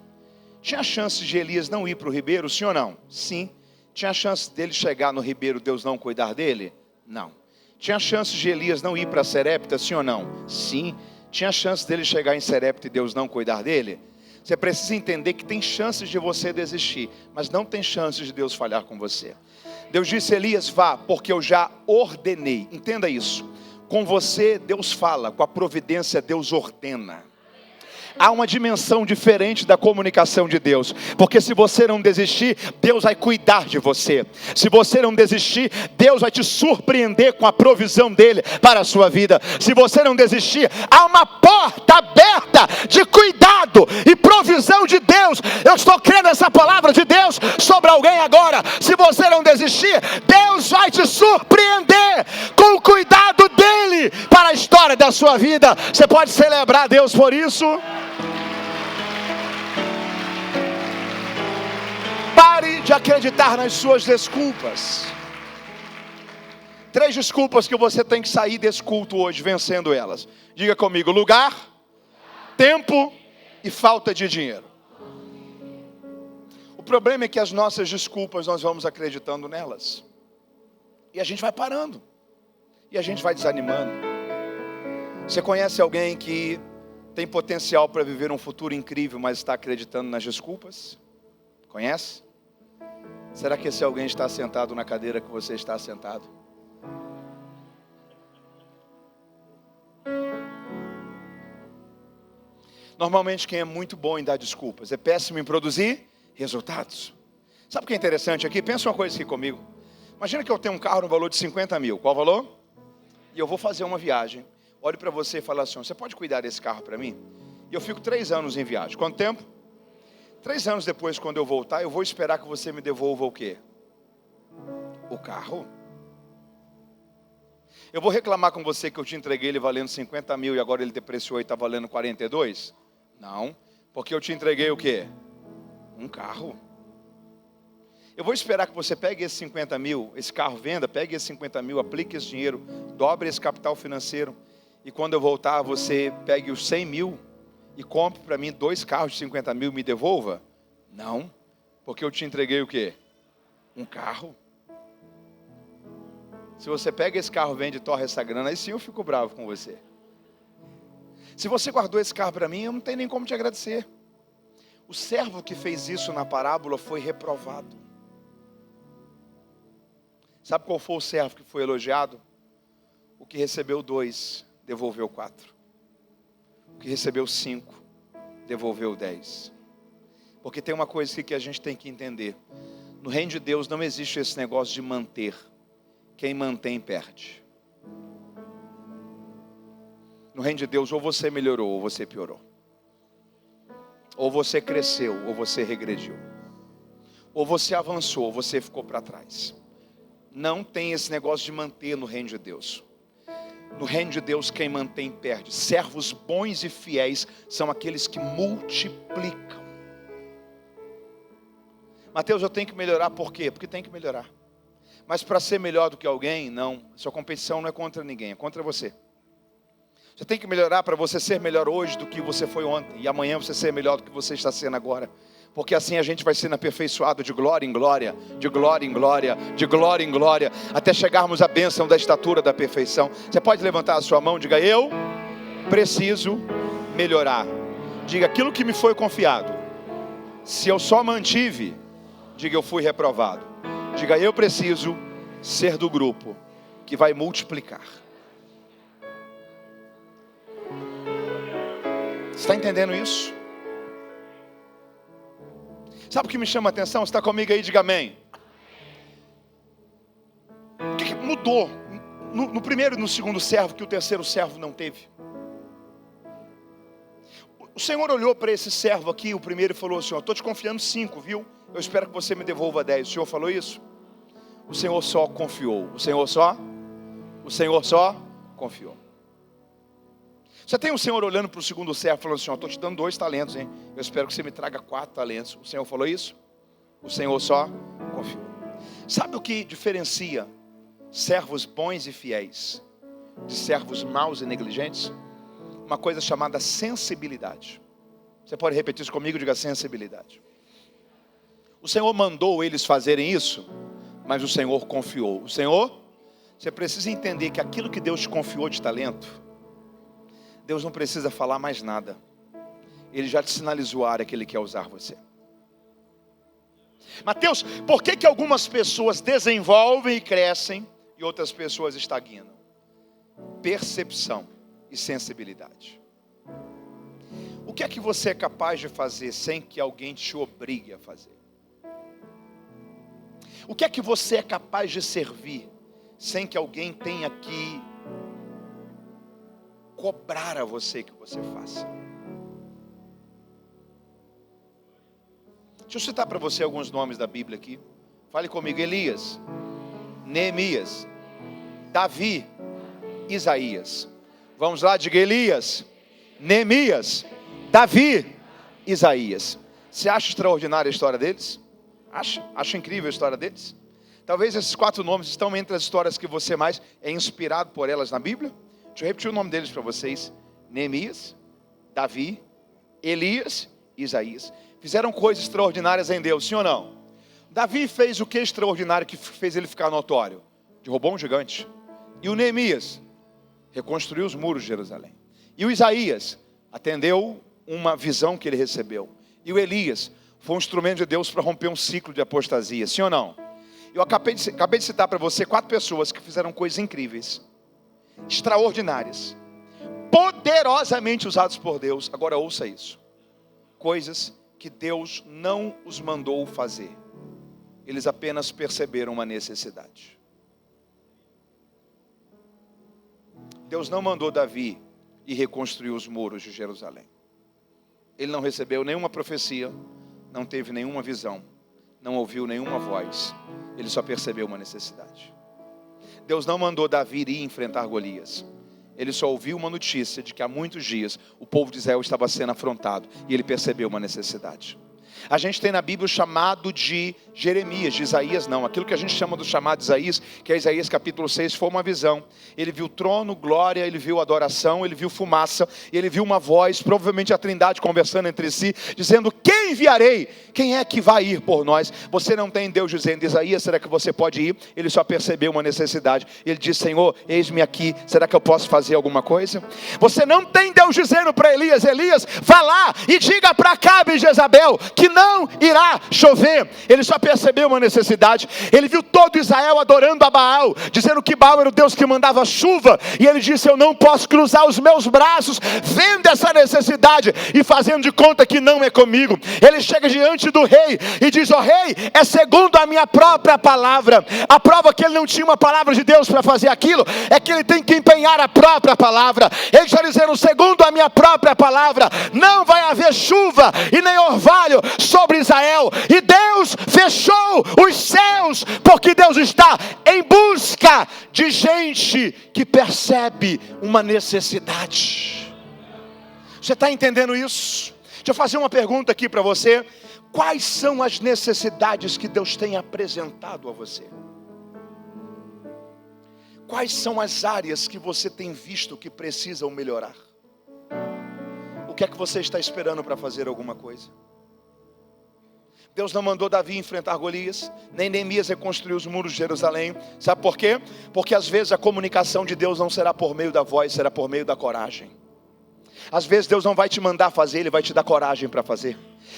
Tinha chance de Elias não ir para o ribeiro, sim ou não? Sim. Tinha chance dele chegar no ribeiro, Deus não cuidar dele? Não. Tinha chance de Elias não ir para Serepta, sim ou não? Sim. Tinha chance dele chegar em Serepta e Deus não cuidar dele? Você precisa entender que tem chances de você desistir, mas não tem chances de Deus falhar com você. Deus disse, Elias, vá, porque eu já ordenei. Entenda isso. Com você, Deus fala. Com a providência, Deus ordena. Há uma dimensão diferente da comunicação de Deus. Porque se você não desistir, Deus vai cuidar de você. Se você não desistir, Deus vai te surpreender com a provisão dele para a sua vida. Se você não desistir, há uma porta aberta de cuidado e provisão de Deus. Eu estou crendo nessa palavra de Deus sobre alguém agora. Se você não desistir, Deus vai te surpreender com o cuidado dele para a história da sua vida. Você pode celebrar Deus por isso? Pare de acreditar nas suas desculpas. 3 desculpas que você tem que sair desse culto hoje, vencendo elas. Diga comigo, lugar, tempo e falta de dinheiro. O problema é que as nossas desculpas, nós vamos acreditando nelas. E a gente vai parando. E a gente vai desanimando. Você conhece alguém que tem potencial para viver um futuro incrível, mas está acreditando nas desculpas? Conhece? Será que esse alguém está sentado na cadeira que você está sentado? Normalmente quem é muito bom em dar desculpas é péssimo em produzir resultados. Sabe o que é interessante aqui? Pensa uma coisa aqui comigo. Imagina que eu tenho um carro no valor de 50 mil. Qual valor? E eu vou fazer uma viagem. Olho para você e falo assim, você pode cuidar desse carro para mim? E eu fico 3 anos em viagem. Quanto tempo? 3 anos depois, quando eu voltar, eu vou esperar que você me devolva o quê? O carro. Eu vou reclamar com você que eu te entreguei ele valendo 50 mil e agora ele depreciou e está valendo 42? Não, porque eu te entreguei o quê? Um carro. Eu vou esperar que você pegue esses 50 mil, esse carro venda, pegue esses 50 mil, aplique esse dinheiro, dobre esse capital financeiro. E quando eu voltar, você pegue os 100 mil e compre para mim 2 carros de 50 mil e me devolva? Não, porque eu te entreguei o quê? Um carro. Se você pega esse carro, vende e torra essa grana, aí sim eu fico bravo com você. Se você guardou esse carro para mim, eu não tenho nem como te agradecer. O servo que fez isso na parábola foi reprovado. Sabe qual foi o servo que foi elogiado? O que recebeu 2, devolveu 4. O que recebeu 5, devolveu 10. Porque tem uma coisa aqui que a gente tem que entender. No reino de Deus não existe esse negócio de manter. Quem mantém, perde. No reino de Deus, ou você melhorou, ou você piorou. Ou você cresceu, ou você regrediu. Ou você avançou, ou você ficou para trás. Não tem esse negócio de manter no reino de Deus. No reino de Deus, quem mantém, perde. Servos bons e fiéis são aqueles que multiplicam. Mateus, eu tenho que melhorar, por quê? Porque tem que melhorar. Mas para ser melhor do que alguém, não. Sua competição não é contra ninguém, é contra você. Você tem que melhorar para você ser melhor hoje do que você foi ontem. E amanhã você ser melhor do que você está sendo agora. Porque assim a gente vai sendo aperfeiçoado de glória em glória, de glória em glória, de glória em glória, até chegarmos à bênção da estatura da perfeição. Você pode levantar a sua mão e diga: eu preciso melhorar. Diga: aquilo que me foi confiado, se eu só mantive, diga: eu fui reprovado. Diga: eu preciso ser do grupo que vai multiplicar. Você está entendendo isso? Sabe o que me chama a atenção? Você está comigo aí? Diga amém. O que mudou no primeiro e no segundo servo que o terceiro servo não teve? O Senhor olhou para esse servo aqui, o primeiro, e falou assim: estou te confiando 5, viu? Eu espero que você me devolva 10. O Senhor falou isso? O Senhor só confiou. O Senhor só confiou. Você tem o Senhor olhando para o segundo servo, falando assim: estou te dando 2 talentos, hein? Eu espero que você me traga 4 talentos. O Senhor falou isso? O Senhor só confiou. Sabe o que diferencia servos bons e fiéis de servos maus e negligentes? Uma coisa chamada sensibilidade. Você pode repetir isso comigo? Diga: sensibilidade. O Senhor mandou eles fazerem isso, mas o Senhor confiou. O Senhor, você precisa entender que aquilo que Deus te confiou de talento, Deus não precisa falar mais nada. Ele já te sinalizou a área que Ele quer usar você. Mateus, por que algumas pessoas desenvolvem e crescem e outras pessoas estagnam? Percepção e sensibilidade. O que é que você é capaz de fazer sem que alguém te obrigue a fazer? O que é que você é capaz de servir sem que alguém tenha que cobrar a você que você faça? Deixa eu citar para você alguns nomes da Bíblia aqui. Fale comigo: Elias, Neemias, Davi, Isaías. Vamos lá, diga: Elias, Neemias, Davi, Isaías. Você acha extraordinária a história deles? Acha incrível a história deles? Talvez esses 4 nomes estão entre as histórias que você mais é inspirado por elas na Bíblia. Deixa eu repetir o nome deles para vocês: Neemias, Davi, Elias e Isaías. Fizeram coisas extraordinárias em Deus, sim ou não? Davi fez o que extraordinário que fez ele ficar notório? Derrubou um gigante. E o Neemias reconstruiu os muros de Jerusalém. E o Isaías atendeu uma visão que ele recebeu. E o Elias foi um instrumento de Deus para romper um ciclo de apostasia, sim ou não? Eu acabei de citar para você 4 pessoas que fizeram coisas incríveis, extraordinárias, poderosamente usadas por Deus. Agora ouça isso: coisas que Deus não os mandou fazer, eles apenas perceberam uma necessidade. Deus não mandou Davi ir reconstruir os muros de Jerusalém. Ele não recebeu nenhuma profecia, não teve nenhuma visão, não ouviu nenhuma voz. Ele só percebeu uma necessidade. Deus não mandou Davi ir enfrentar Golias. Ele só ouviu uma notícia de que há muitos dias o povo de Israel estava sendo afrontado, e ele percebeu uma necessidade. A gente tem na Bíblia o chamado de Jeremias, de Isaías não. Aquilo que a gente chama do chamado de Isaías, que é Isaías capítulo 6, foi uma visão. Ele viu trono, glória, ele viu adoração, ele viu fumaça, e ele viu uma voz, provavelmente a Trindade conversando entre si, dizendo: quem enviarei? Quem é que vai ir por nós? Você não tem Deus dizendo: Isaías, será que você pode ir? Ele só percebeu uma necessidade. Ele disse: Senhor, eis-me aqui, será que eu posso fazer alguma coisa? Você não tem Deus dizendo para Elias: Elias, vá lá e diga para Acabe e Jezabel que não irá chover. Ele só percebeu uma necessidade. Ele viu todo Israel adorando a Baal, dizendo que Baal era o Deus que mandava chuva, e ele disse: eu não posso cruzar os meus braços vendo essa necessidade e fazendo de conta que não é comigo. Ele chega diante do rei e diz: ó rei, é segundo a minha própria palavra. A prova que ele não tinha uma palavra de Deus para fazer aquilo é que ele tem que empenhar a própria palavra. Ele está dizendo: segundo a minha própria palavra, não vai haver chuva e nem orvalho sobre Israel. E Deus fechou os céus, porque Deus está em busca de gente que percebe uma necessidade. Você está entendendo isso? Deixa eu fazer uma pergunta aqui para você. Quais são as necessidades que Deus tem apresentado a você? Quais são as áreas que você tem visto que precisam melhorar? O que é que você está esperando para fazer alguma coisa? Deus não mandou Davi enfrentar Golias, nem Neemias reconstruir os muros de Jerusalém. Sabe por quê? Porque às vezes a comunicação de Deus não será por meio da voz, será por meio da coragem. Às vezes Deus não vai te mandar fazer, Ele vai te dar coragem para fazer.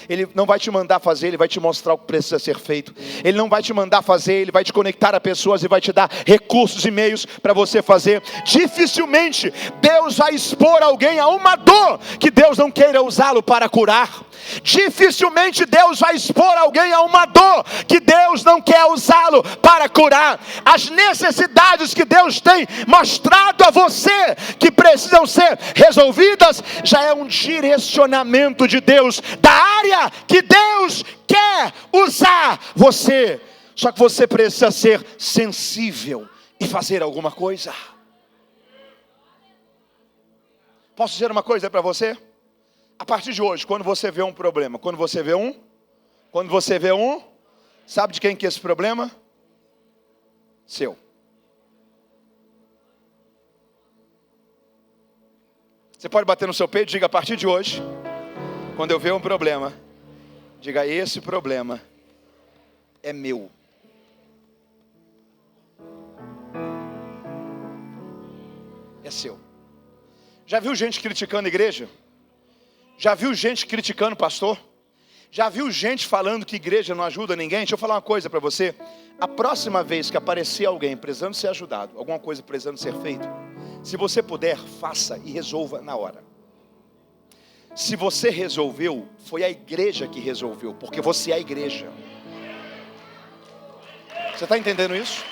Ele não vai te mandar fazer, Ele vai te mostrar o que precisa ser feito. Ele não vai te mandar fazer, Ele vai te conectar a pessoas e vai te dar recursos e meios para você fazer. Dificilmente Deus vai expor alguém a uma dor que Deus não queira usá-lo para curar. Dificilmente Deus vai expor alguém a uma dor que Deus não quer usá-lo para curar. As necessidades que Deus tem mostrado a você que precisam ser resolvidas, já é um direcionamento de Deus, da área que Deus quer usar você. Só que você precisa ser sensível e fazer alguma coisa. Posso dizer uma coisa para você? A partir de hoje, quando você vê um problema, quando você vê um, sabe de quem que é esse problema? Seu. Você pode bater no seu peito e diga: a partir de hoje, quando eu ver um problema, diga: esse problema é meu. É seu. Já viu gente criticando a igreja? Já viu gente criticando o pastor? Já viu gente falando que igreja não ajuda ninguém? Deixa eu falar uma coisa para você. A próxima vez que aparecer alguém precisando ser ajudado, alguma coisa precisando ser feito, se você puder, faça e resolva na hora. Se você resolveu, foi a igreja que resolveu, porque você é a igreja. Você está entendendo isso?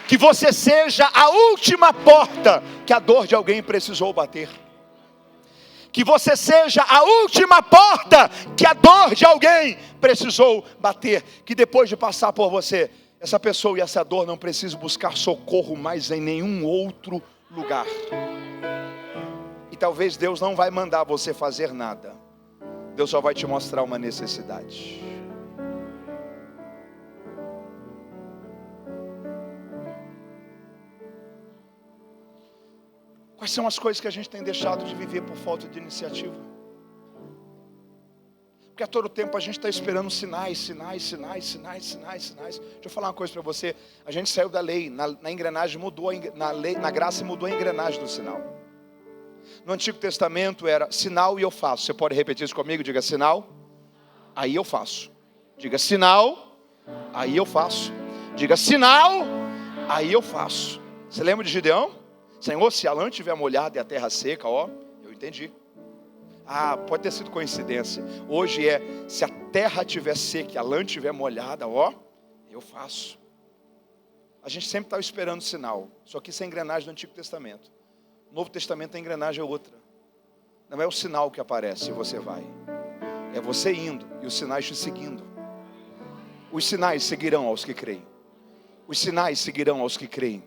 Que você seja a última porta que a dor de alguém precisou bater. Que você seja a última porta que a dor de alguém precisou bater. Que depois de passar por você, essa pessoa e essa dor não precisam buscar socorro mais em nenhum outro lugar. E talvez Deus não vai mandar você fazer nada. Deus só vai te mostrar uma necessidade. Quais são as coisas que a gente tem deixado de viver por falta de iniciativa? Porque a todo tempo a gente está esperando sinais. Deixa eu falar uma coisa para você. A gente saiu da lei, na engrenagem mudou, na graça mudou a engrenagem do sinal. No Antigo Testamento era sinal e eu faço. Você pode repetir isso comigo? Diga: sinal, aí eu faço. Diga: sinal, aí eu faço. Diga: sinal, aí eu faço. Você lembra de Gideão? Senhor, se a lã estiver molhada e a terra seca, eu entendi. Pode ter sido coincidência. Hoje se a terra estiver seca e a lã estiver molhada, eu faço. A gente sempre estava esperando sinal. Só que isso é engrenagem do Antigo Testamento. No Novo Testamento a engrenagem é outra. Não é o sinal que aparece e você vai. É você indo e os sinais te seguindo. Os sinais seguirão aos que creem. Os sinais seguirão aos que creem.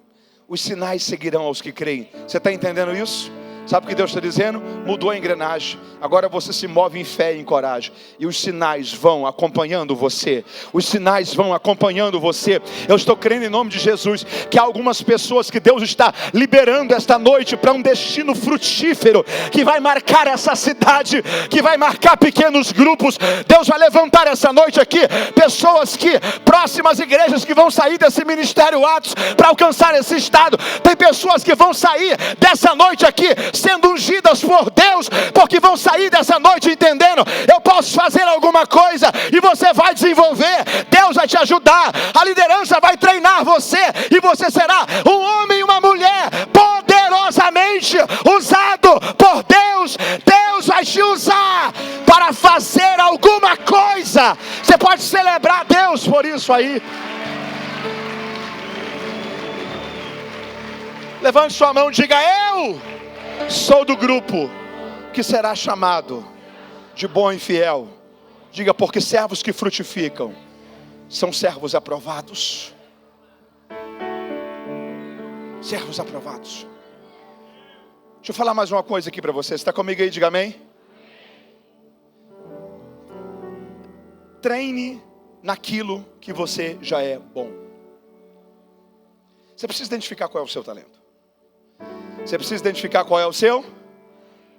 Os sinais seguirão aos que creem. Você está entendendo isso? Sabe o que Deus está dizendo? Mudou a engrenagem. Agora você se move em fé e em coragem. E os sinais vão acompanhando você. Os sinais vão acompanhando você. Eu estou crendo em nome de Jesus que há algumas pessoas que Deus está liberando esta noite para um destino frutífero que vai marcar essa cidade, que vai marcar pequenos grupos. Deus vai levantar essa noite aqui pessoas que, próximas igrejas que vão sair desse ministério Atos para alcançar esse estado. Tem pessoas que vão sair dessa noite aqui sendo ungidas por Deus, porque vão sair dessa noite entendendo: eu posso fazer alguma coisa, e você vai desenvolver. Deus vai te ajudar, a liderança vai treinar você, e você será um homem e uma mulher poderosamente usado por Deus. Deus vai te usar para fazer alguma coisa. Você pode celebrar Deus por isso aí. Levante sua mão e diga: eu sou do grupo que será chamado de bom e fiel. Diga: porque servos que frutificam são servos aprovados. Servos aprovados. Deixa eu falar mais uma coisa aqui para você. Você está comigo aí? Diga amém. Treine naquilo que você já é bom. Você precisa identificar qual é o seu talento. Você precisa identificar qual é o seu.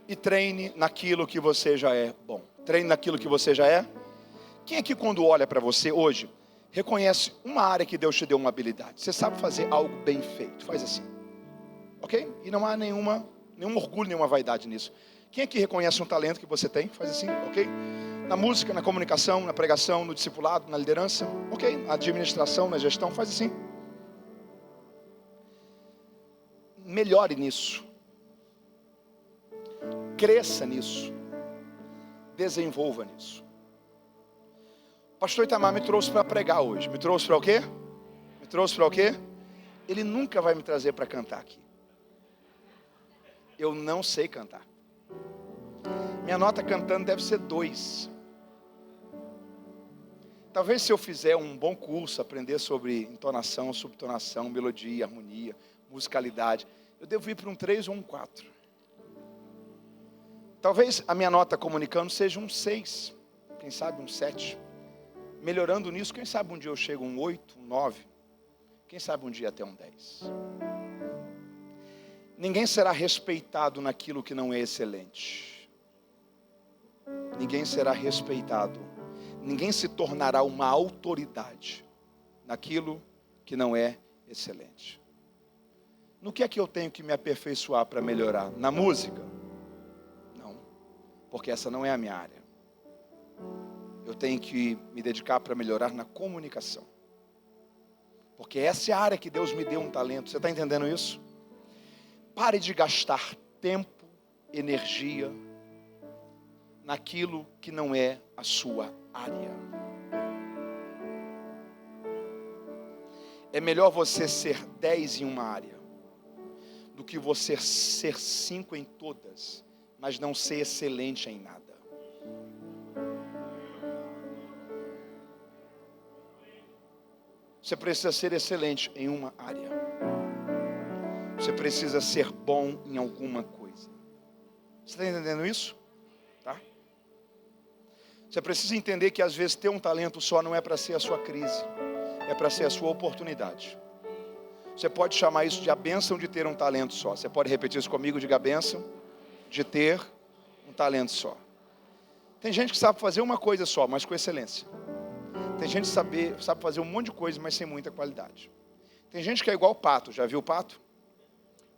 E treine naquilo que você já é bom. Treine naquilo que você já é. Quem aqui quando olha para você hoje, reconhece uma área que Deus te deu uma habilidade? Você sabe fazer algo bem feito. Faz assim. Ok? E não há nenhum orgulho, nenhuma vaidade nisso. Quem aqui reconhece um talento que você tem? Faz assim, ok? Na música, na comunicação, na pregação, no discipulado, na liderança, ok? Na administração, na gestão, faz assim. Melhore nisso. Cresça nisso. Desenvolva nisso. O pastor Itamar me trouxe para pregar hoje. Me trouxe para o quê? Me trouxe para o quê? Ele nunca vai me trazer para cantar aqui. Eu não sei cantar. Minha nota cantando deve ser 2. Talvez se eu fizer um bom curso, aprender sobre entonação, subtonação, melodia, harmonia, musicalidade, eu devo ir para um 3 ou um 4. Talvez a minha nota comunicando seja um 6, quem sabe um 7. Melhorando nisso, quem sabe um dia eu chego a um 8, um 9. Quem sabe um dia até um 10. Ninguém será respeitado naquilo que não é excelente. Ninguém será respeitado. Ninguém se tornará uma autoridade naquilo que não é excelente. No que é que eu tenho que me aperfeiçoar para melhorar? Na música? Não, porque essa não é a minha área. Eu tenho que me dedicar para melhorar na comunicação. Porque essa é a área que Deus me deu um talento. Você está entendendo isso? Pare de gastar tempo, energia naquilo que não é a sua área. É melhor você ser 10 em uma área do que você ser 5 em todas, mas não ser excelente em nada. Você precisa ser excelente em uma área. Você precisa ser bom em alguma coisa. Você está entendendo isso? Tá? Você precisa entender que às vezes ter um talento só não é para ser a sua crise. É para ser a sua oportunidade. Você pode chamar isso de a bênção de ter um talento só. Você pode repetir isso comigo? Diga a bênção de ter um talento só. Tem gente que sabe fazer uma coisa só, mas com excelência. Tem gente que sabe fazer um monte de coisa, mas sem muita qualidade. Tem gente que é igual o pato. Já viu o pato?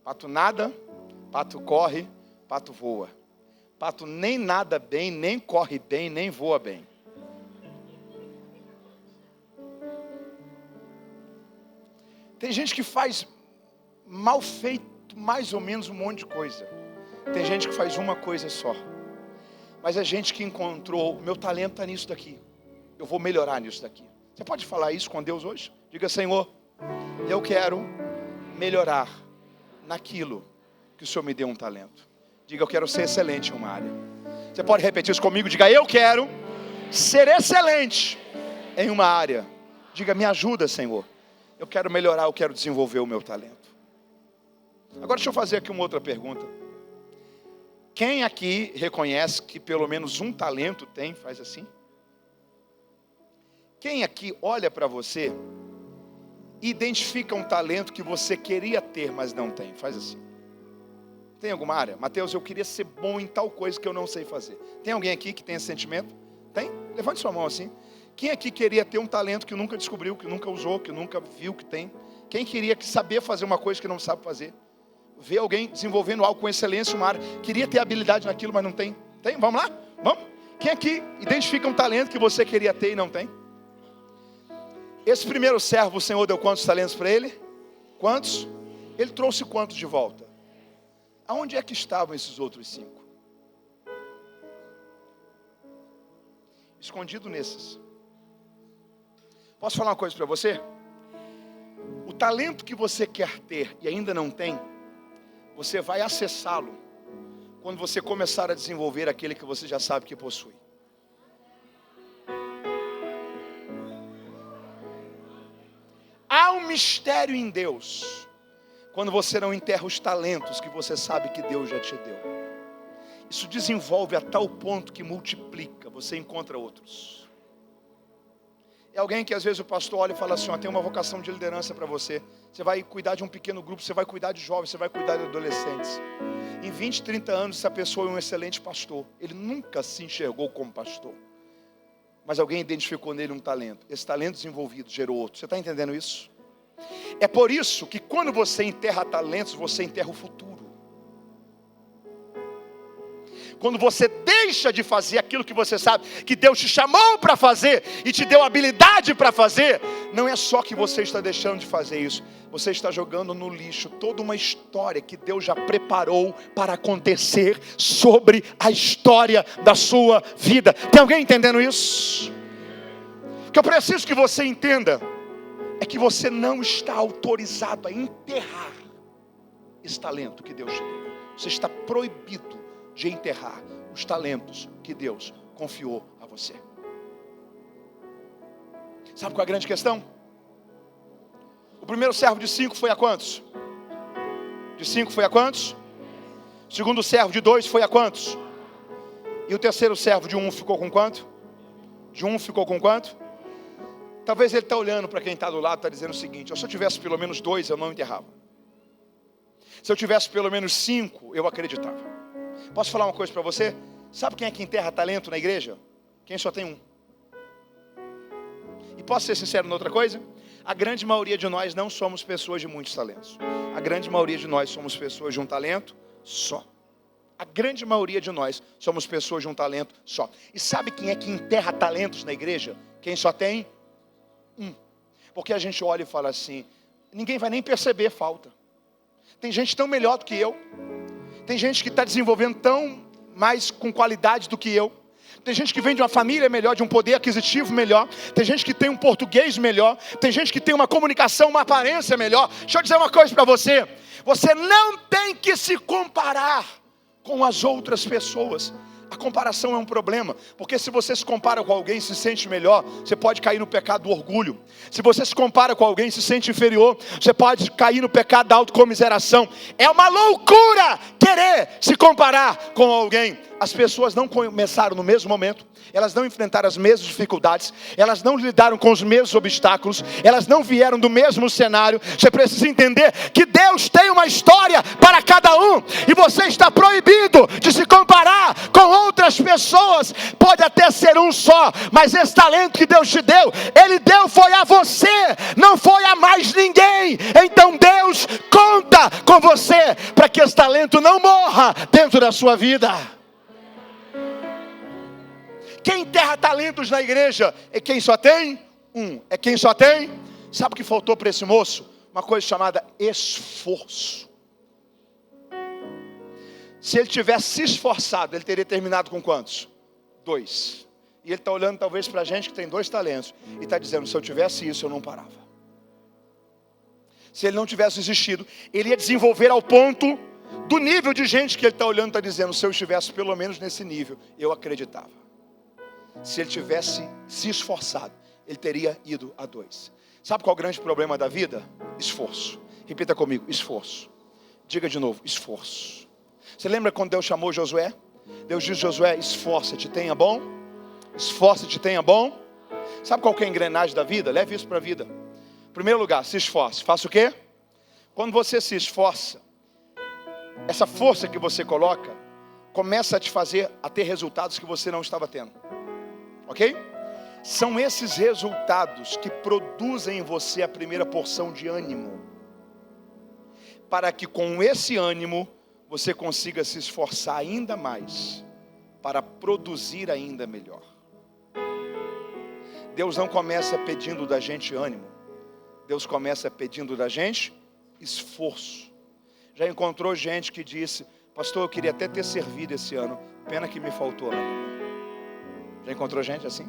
Pato nada, pato corre, pato voa. Pato nem nada bem, nem corre bem, nem voa bem. Tem gente que faz mal feito mais ou menos um monte de coisa. Tem gente que faz uma coisa só. Mas é gente que encontrou, meu talento está nisso daqui. Eu vou melhorar nisso daqui. Você pode falar isso com Deus hoje? Diga, Senhor, eu quero melhorar naquilo que o Senhor me deu um talento. Diga, eu quero ser excelente em uma área. Você pode repetir isso comigo? Diga, eu quero ser excelente em uma área. Diga, me ajuda, Senhor. Eu quero melhorar, eu quero desenvolver o meu talento. Agora deixa eu fazer aqui uma outra pergunta. Quem aqui reconhece que pelo menos um talento tem? Faz assim. Quem aqui olha para você e identifica um talento que você queria ter, mas não tem? Faz assim. Tem alguma área? Mateus, eu queria ser bom em tal coisa que eu não sei fazer. Tem alguém aqui que tem esse sentimento? Tem? Levante sua mão assim. Quem aqui queria ter um talento que nunca descobriu, que nunca usou, que nunca viu que tem? Quem queria saber fazer uma coisa que não sabe fazer? Ver alguém desenvolvendo algo com excelência, uma área. Queria ter habilidade naquilo, mas não tem. Tem? Vamos lá? Vamos? Quem aqui identifica um talento que você queria ter e não tem? Esse primeiro servo, o Senhor deu quantos talentos para ele? Quantos? Ele trouxe quantos de volta? Aonde é que estavam esses outros 5? Escondido nesses. Posso falar uma coisa para você? O talento que você quer ter e ainda não tem, você vai acessá-lo quando você começar a desenvolver aquele que você já sabe que possui. Há um mistério em Deus. Quando você não enterra os talentos que você sabe que Deus já te deu. Isso desenvolve a tal ponto que multiplica, você encontra outros. É alguém que às vezes o pastor olha e fala assim, tem uma vocação de liderança para você. Você vai cuidar de um pequeno grupo, você vai cuidar de jovens, você vai cuidar de adolescentes. Em 20, 30 anos essa pessoa é um excelente pastor. Ele nunca se enxergou como pastor. Mas alguém identificou nele um talento. Esse talento desenvolvido gerou outro. Você está entendendo isso? É por isso que quando você enterra talentos, você enterra o futuro. Quando você deixa de fazer aquilo que você sabe que Deus te chamou para fazer e te deu habilidade para fazer, não é só que você está deixando de fazer isso, você está jogando no lixo toda uma história que Deus já preparou para acontecer sobre a história da sua vida. Tem alguém entendendo isso? O que eu preciso que você entenda é que você não está autorizado a enterrar esse talento que Deus te deu. Você está proibido de enterrar os talentos que Deus confiou a você. Sabe qual é a grande questão? O primeiro servo de 5 foi a quantos? De 5 foi a quantos? O segundo servo de 2 foi a quantos? E o terceiro servo de 1 ficou com quanto? De 1 ficou com quanto? Talvez ele está olhando para quem está do lado, está dizendo o seguinte, se eu tivesse pelo menos 2, eu não enterrava. Se eu tivesse pelo menos 5, eu acreditava. Posso falar uma coisa para você? Sabe quem é que enterra talento na igreja? Quem só tem um. E posso ser sincero em outra coisa? A grande maioria de nós não somos pessoas de muitos talentos. A grande maioria de nós somos pessoas de um talento só. A grande maioria de nós somos pessoas de um talento só. E sabe quem é que enterra talentos na igreja? Quem só tem um. Porque a gente olha e fala assim, ninguém vai nem perceber falta. Tem gente tão melhor do que eu. Tem gente que está desenvolvendo tão mais com qualidade do que eu. Tem gente que vem de uma família melhor, de um poder aquisitivo melhor. Tem gente que tem um português melhor. Tem gente que tem uma comunicação, uma aparência melhor. Deixa eu dizer uma coisa para você. Você não tem que se comparar com as outras pessoas. A comparação é um problema, porque se você se compara com alguém e se sente melhor, você pode cair no pecado do orgulho. Se você se compara com alguém e se sente inferior, você pode cair no pecado da autocomiseração. É uma loucura querer se comparar com alguém. As pessoas não começaram no mesmo momento, elas não enfrentaram as mesmas dificuldades, elas não lidaram com os mesmos obstáculos, elas não vieram do mesmo cenário. Você precisa entender que Deus tem uma história para cada um, e você está proibido de se comparar com outras pessoas. Pode até ser um só, mas esse talento que Deus te deu, Ele deu foi a você, não foi a mais ninguém. Então Deus conta com você para que esse talento não morra dentro da sua vida. Quem enterra talentos na igreja é quem só tem um. É quem só tem. Sabe o que faltou para esse moço? Uma coisa chamada esforço. Se ele tivesse se esforçado, ele teria terminado com quantos? 2. E ele está olhando talvez para a gente que tem 2 talentos. E está dizendo, se eu tivesse isso, eu não parava. Se ele não tivesse existido, ele ia desenvolver ao ponto do nível de gente que ele está olhando e está dizendo, se eu estivesse pelo menos nesse nível, eu acreditava. Se ele tivesse se esforçado, ele teria ido a 2. Sabe qual é o grande problema da vida? Esforço. Repita comigo, esforço. Diga de novo, esforço. Você lembra quando Deus chamou Josué? Deus disse, Josué, esforça-te, tenha bom. Esforça-te, tenha bom. Sabe qual que é a engrenagem da vida? Leve isso para a vida. Em primeiro lugar, se esforce. Faça o quê? Quando você se esforça, essa força que você coloca, começa a te fazer a ter resultados que você não estava tendo. Ok? São esses resultados que produzem em você a primeira porção de ânimo, para que com esse ânimo você consiga se esforçar ainda mais para produzir ainda melhor. Deus não começa pedindo da gente ânimo, Deus começa pedindo da gente esforço. Já encontrou gente que disse, pastor, eu queria até ter servido esse ano, pena que me faltou ânimo. Já encontrou gente assim?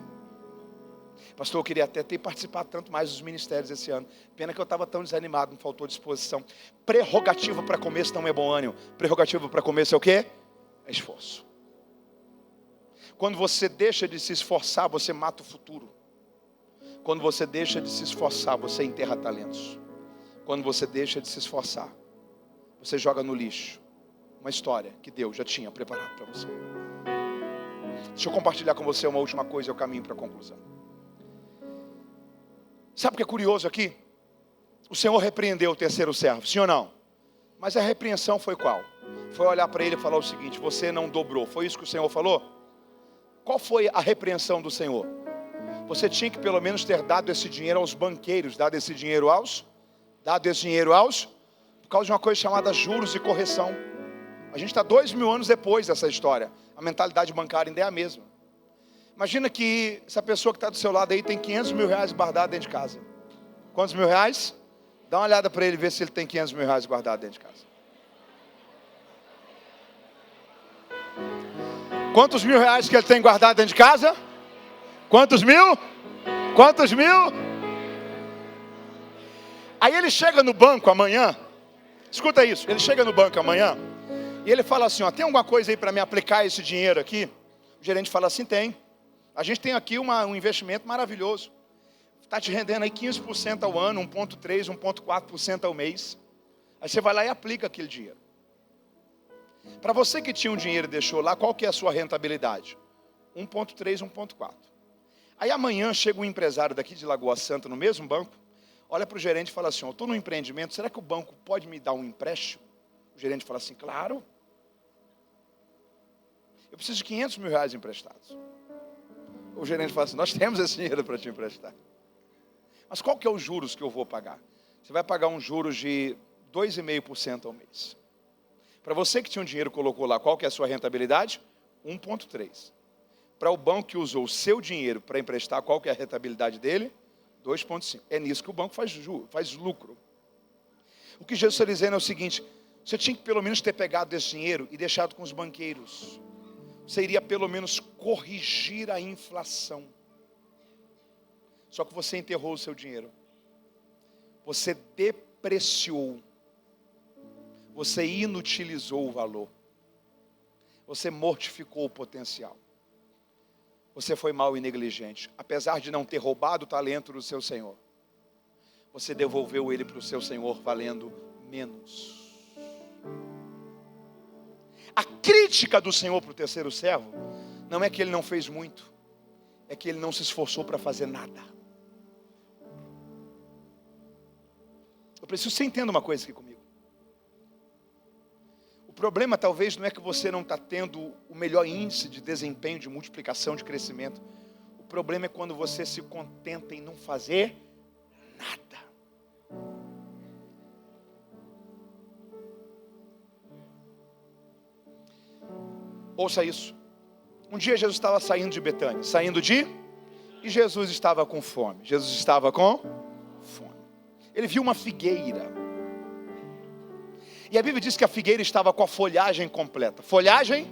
Pastor, eu queria até ter participado tanto mais dos ministérios esse ano. Pena que eu estava tão desanimado, me faltou disposição. Prerrogativa para começo não é bom ânimo. Prerrogativa para começo é o quê? É esforço. Quando você deixa de se esforçar, você mata o futuro. Quando você deixa de se esforçar, você enterra talentos. Quando você deixa de se esforçar, você joga no lixo uma história que Deus já tinha preparado para você. Deixa eu compartilhar com você uma última coisa e eu caminho para a conclusão. Sabe o que é curioso aqui? O Senhor repreendeu o terceiro servo, sim ou não? Mas a repreensão foi qual? Foi olhar para ele e falar o seguinte: você não dobrou. Foi isso que o Senhor falou? Qual foi a repreensão do Senhor? Você tinha que pelo menos ter dado esse dinheiro aos banqueiros. Dado esse dinheiro aos? Por causa de uma coisa chamada juros e correção. A gente está 2000 anos depois dessa história. A mentalidade bancária ainda é a mesma. Imagina que essa pessoa que está do seu lado aí tem 500 mil reais guardado dentro de casa. Quantos mil reais? Dá uma olhada para ele, ver se ele tem 500 mil reais guardado dentro de casa. Quantos mil reais que ele tem guardado dentro de casa? Quantos mil? Quantos mil? Aí ele chega no banco amanhã. Escuta isso, ele chega no banco amanhã e ele fala assim, ó, tem alguma coisa aí para me aplicar esse dinheiro aqui? O gerente fala assim, tem. A gente tem aqui um investimento maravilhoso. Está te rendendo aí 15% ao ano, 1,3%, 1,4% ao mês. Aí você vai lá e aplica aquele dinheiro. Para você que tinha um dinheiro e deixou lá, qual que é a sua rentabilidade? 1,3%, 1,4%. Aí amanhã chega um empresário daqui de Lagoa Santa, no mesmo banco, olha para o gerente e fala assim, eu estou num empreendimento, será que o banco pode me dar um empréstimo? O gerente fala assim, claro. Eu preciso de 500 mil reais emprestados. O gerente fala assim, nós temos esse dinheiro para te emprestar. Mas qual que é os juros que eu vou pagar? Você vai pagar uns juros de 2,5% ao mês. Para você que tinha um dinheiro e colocou lá, qual que é a sua rentabilidade? 1,3%. Para o banco que usou o seu dinheiro para emprestar, qual que é a rentabilidade dele? 2,5%. É nisso que o banco faz lucro. O que Jesus está dizendo é o seguinte, você tinha que pelo menos ter pegado esse dinheiro e deixado com os banqueiros. Você iria pelo menos corrigir a inflação. Só que você enterrou o seu dinheiro. Você depreciou. Você inutilizou o valor. Você mortificou o potencial. Você foi mau e negligente. Apesar de não ter roubado o talento do seu Senhor, você devolveu ele para o seu Senhor valendo menos. A crítica do Senhor para o terceiro servo não é que ele não fez muito, é que ele não se esforçou para fazer nada. Eu preciso que você entenda uma coisa aqui comigo. O problema talvez não é que você não está tendo o melhor índice de desempenho, de multiplicação, de crescimento. O problema é quando você se contenta em não fazer nada. Ouça isso. Um dia Jesus estava saindo de Betânia, e Jesus estava com fome. Jesus estava com fome. Ele viu uma figueira. E a Bíblia diz que a figueira estava com a folhagem completa. Folhagem?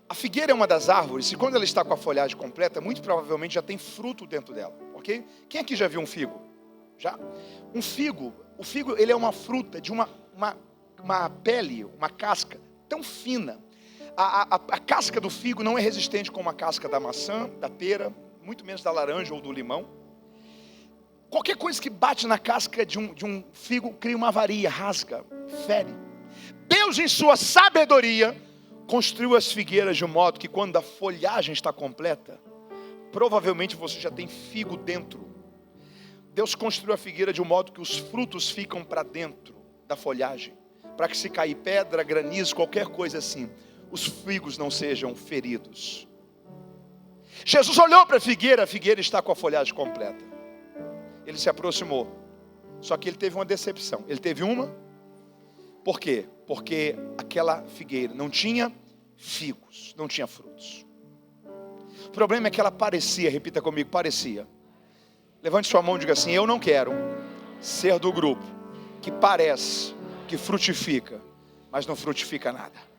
A figueira é uma das árvores, e quando ela está com a folhagem completa, muito provavelmente já tem fruto dentro dela, ok? Quem aqui já viu um figo? Já? O figo ele é uma fruta de uma pele, uma casca tão fina. A casca do figo não é resistente como a casca da maçã, da pera, muito menos da laranja ou do limão. Qualquer coisa que bate na casca de um figo cria uma avaria, rasga, fere. Deus, em sua sabedoria, construiu as figueiras de um modo que quando a folhagem está completa, provavelmente você já tem figo dentro. Deus construiu a figueira de um modo que os frutos ficam para dentro da folhagem, para que se cair pedra, granizo, qualquer coisa assim, os figos não sejam feridos. Jesus olhou para a figueira está com a folhagem completa. Ele se aproximou, só que ele teve uma decepção. Ele teve uma, por quê? Porque aquela figueira não tinha figos, não tinha frutos. O problema é que ela parecia, repita comigo, parecia. Levante sua mão e diga assim, eu não quero ser do grupo que parece, que frutifica, mas não frutifica nada.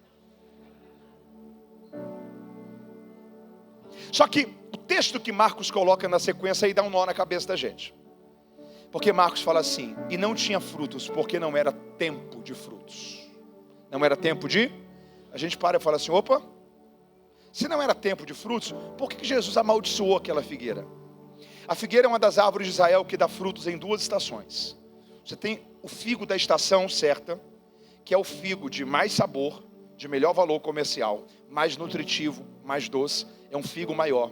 Só que o texto que Marcos coloca na sequência aí dá um nó na cabeça da gente. Porque Marcos fala assim, e não tinha frutos, porque não era tempo de frutos. Não era tempo de... A gente para e fala assim, opa, se não era tempo de frutos, por que Jesus amaldiçoou aquela figueira? A figueira é uma das árvores de Israel que dá frutos em 2 estações. Você tem o figo da estação certa, que é o figo de mais sabor, de melhor valor comercial, mais nutritivo, mais doce, é um figo maior.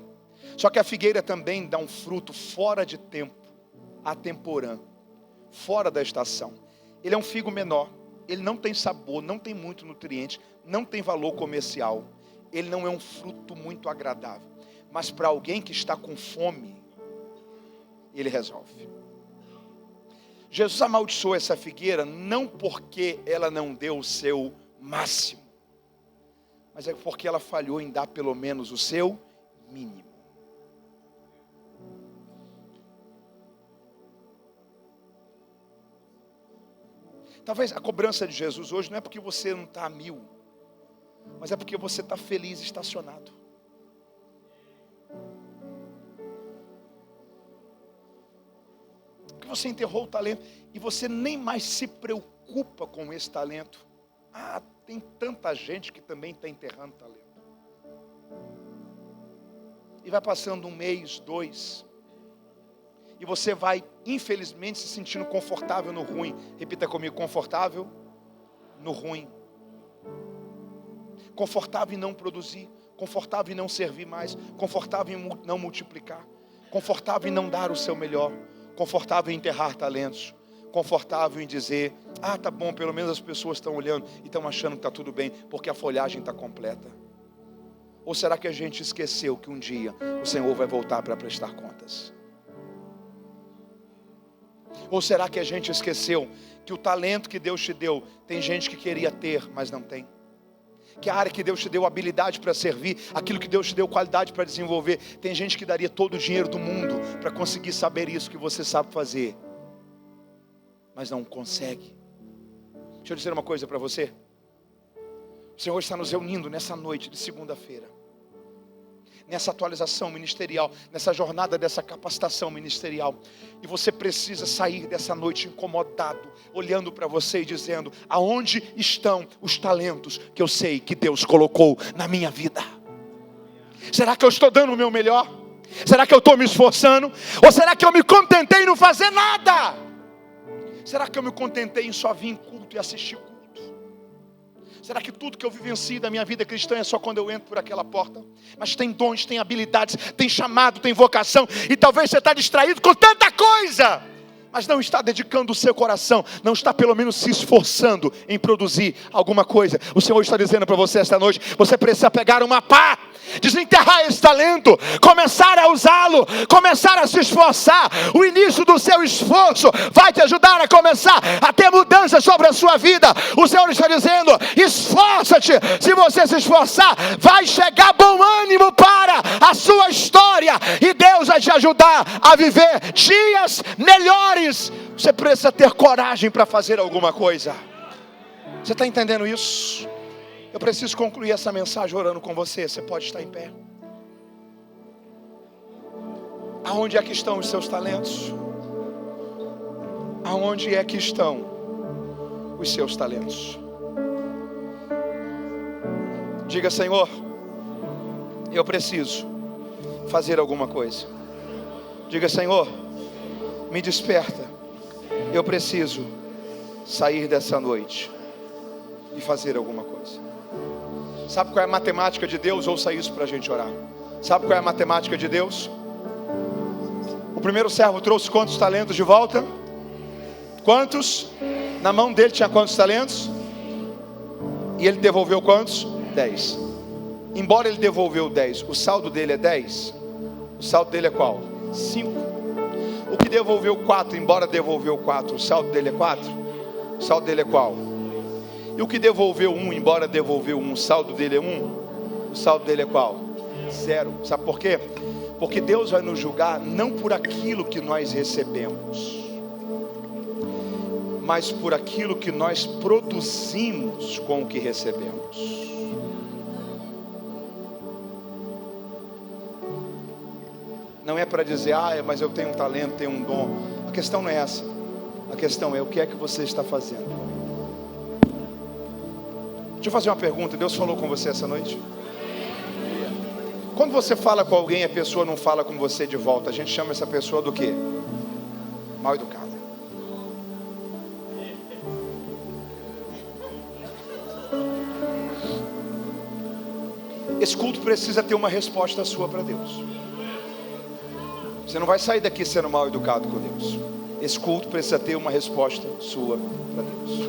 Só que a figueira também dá um fruto fora de tempo, atemporã, fora da estação. Ele é um figo menor, ele não tem sabor, não tem muito nutriente, não tem valor comercial. Ele não é um fruto muito agradável. Mas para alguém que está com fome, ele resolve. Jesus amaldiçoou essa figueira não porque ela não deu o seu máximo, mas é porque ela falhou em dar pelo menos o seu mínimo. Talvez a cobrança de Jesus hoje não é porque você não está a 1000, mas é porque você está feliz estacionado. Porque você enterrou o talento e você nem mais se preocupa com esse talento. Ah, tem tanta gente que também está enterrando talento. E vai passando 1 mês, 2, e você vai, infelizmente, se sentindo confortável no ruim. Repita comigo: confortável no ruim. Confortável em não produzir, confortável em não servir mais, confortável em não multiplicar, confortável em não dar o seu melhor, confortável em enterrar talentos, confortável em dizer: ah, tá bom, pelo menos as pessoas estão olhando e estão achando que está tudo bem, porque a folhagem está completa. Ou será que a gente esqueceu que um dia o Senhor vai voltar para prestar contas? Ou será que a gente esqueceu que o talento que Deus te deu, tem gente que queria ter, mas não tem? Que a área que Deus te deu habilidade para servir, aquilo que Deus te deu qualidade para desenvolver, tem gente que daria todo o dinheiro do mundo para conseguir saber isso que você sabe fazer, mas não consegue. Deixa eu dizer uma coisa para você. O Senhor está nos reunindo nessa noite de segunda-feira, nessa atualização ministerial, nessa jornada dessa capacitação ministerial, e você precisa sair dessa noite incomodado, olhando para você e dizendo: aonde estão os talentos que eu sei que Deus colocou na minha vida? Será que eu estou dando o meu melhor? Será que eu estou me esforçando? Ou será que eu me contentei em não fazer nada? Será que eu me contentei em só vir em culto e assistir culto? Será que tudo que eu vivencio da minha vida cristã é só quando eu entro por aquela porta? Mas tem dons, tem habilidades, tem chamado, tem vocação, e talvez você está distraído com tanta coisa, mas não está dedicando o seu coração, não está pelo menos se esforçando em produzir alguma coisa. O Senhor está dizendo para você esta noite: você precisa pegar uma pá, desenterrar esse talento, começar a usá-lo, começar a se esforçar. O início do seu esforço vai te ajudar a começar a ter mudança sobre a sua vida. O Senhor está dizendo: esforça-te. Se você se esforçar, vai chegar bom ânimo para a sua história, e Deus vai te ajudar a viver dias melhores. Você precisa ter coragem para fazer alguma coisa. Você está entendendo isso? Eu preciso concluir essa mensagem orando com você. Você pode estar em pé. Aonde é que estão os seus talentos? Aonde é que estão os seus talentos? Diga: Senhor, eu preciso fazer alguma coisa. Diga: Senhor, me desperta. Eu preciso sair dessa noite e fazer alguma coisa. Sabe qual é a matemática de Deus? Ouça isso para a gente orar. Sabe qual é a matemática de Deus? O primeiro servo trouxe quantos talentos de volta? Quantos? Na mão dele tinha quantos talentos? E ele devolveu quantos? 10. Embora ele devolveu 10, o saldo dele é 10. O saldo dele é qual? 5. O que devolveu 4, embora devolveu 4, o saldo dele é 4? O saldo dele é qual? E o que devolveu 1, embora devolveu 1, o saldo dele é 1? O saldo dele é qual? 0. Sabe por quê? Porque Deus vai nos julgar não por aquilo que nós recebemos, mas por aquilo que nós produzimos com o que recebemos. Não é para dizer: mas eu tenho um talento, tenho um dom. A questão não é essa. A questão é: o que é que você está fazendo? Deixa eu fazer uma pergunta. Deus falou com você essa noite? Quando você fala com alguém, a pessoa não fala com você de volta, a gente chama essa pessoa do quê? Mal educada. Esse culto precisa ter uma resposta sua para Deus. Você não vai sair daqui sendo mal educado com Deus. Esse culto precisa ter uma resposta sua para Deus.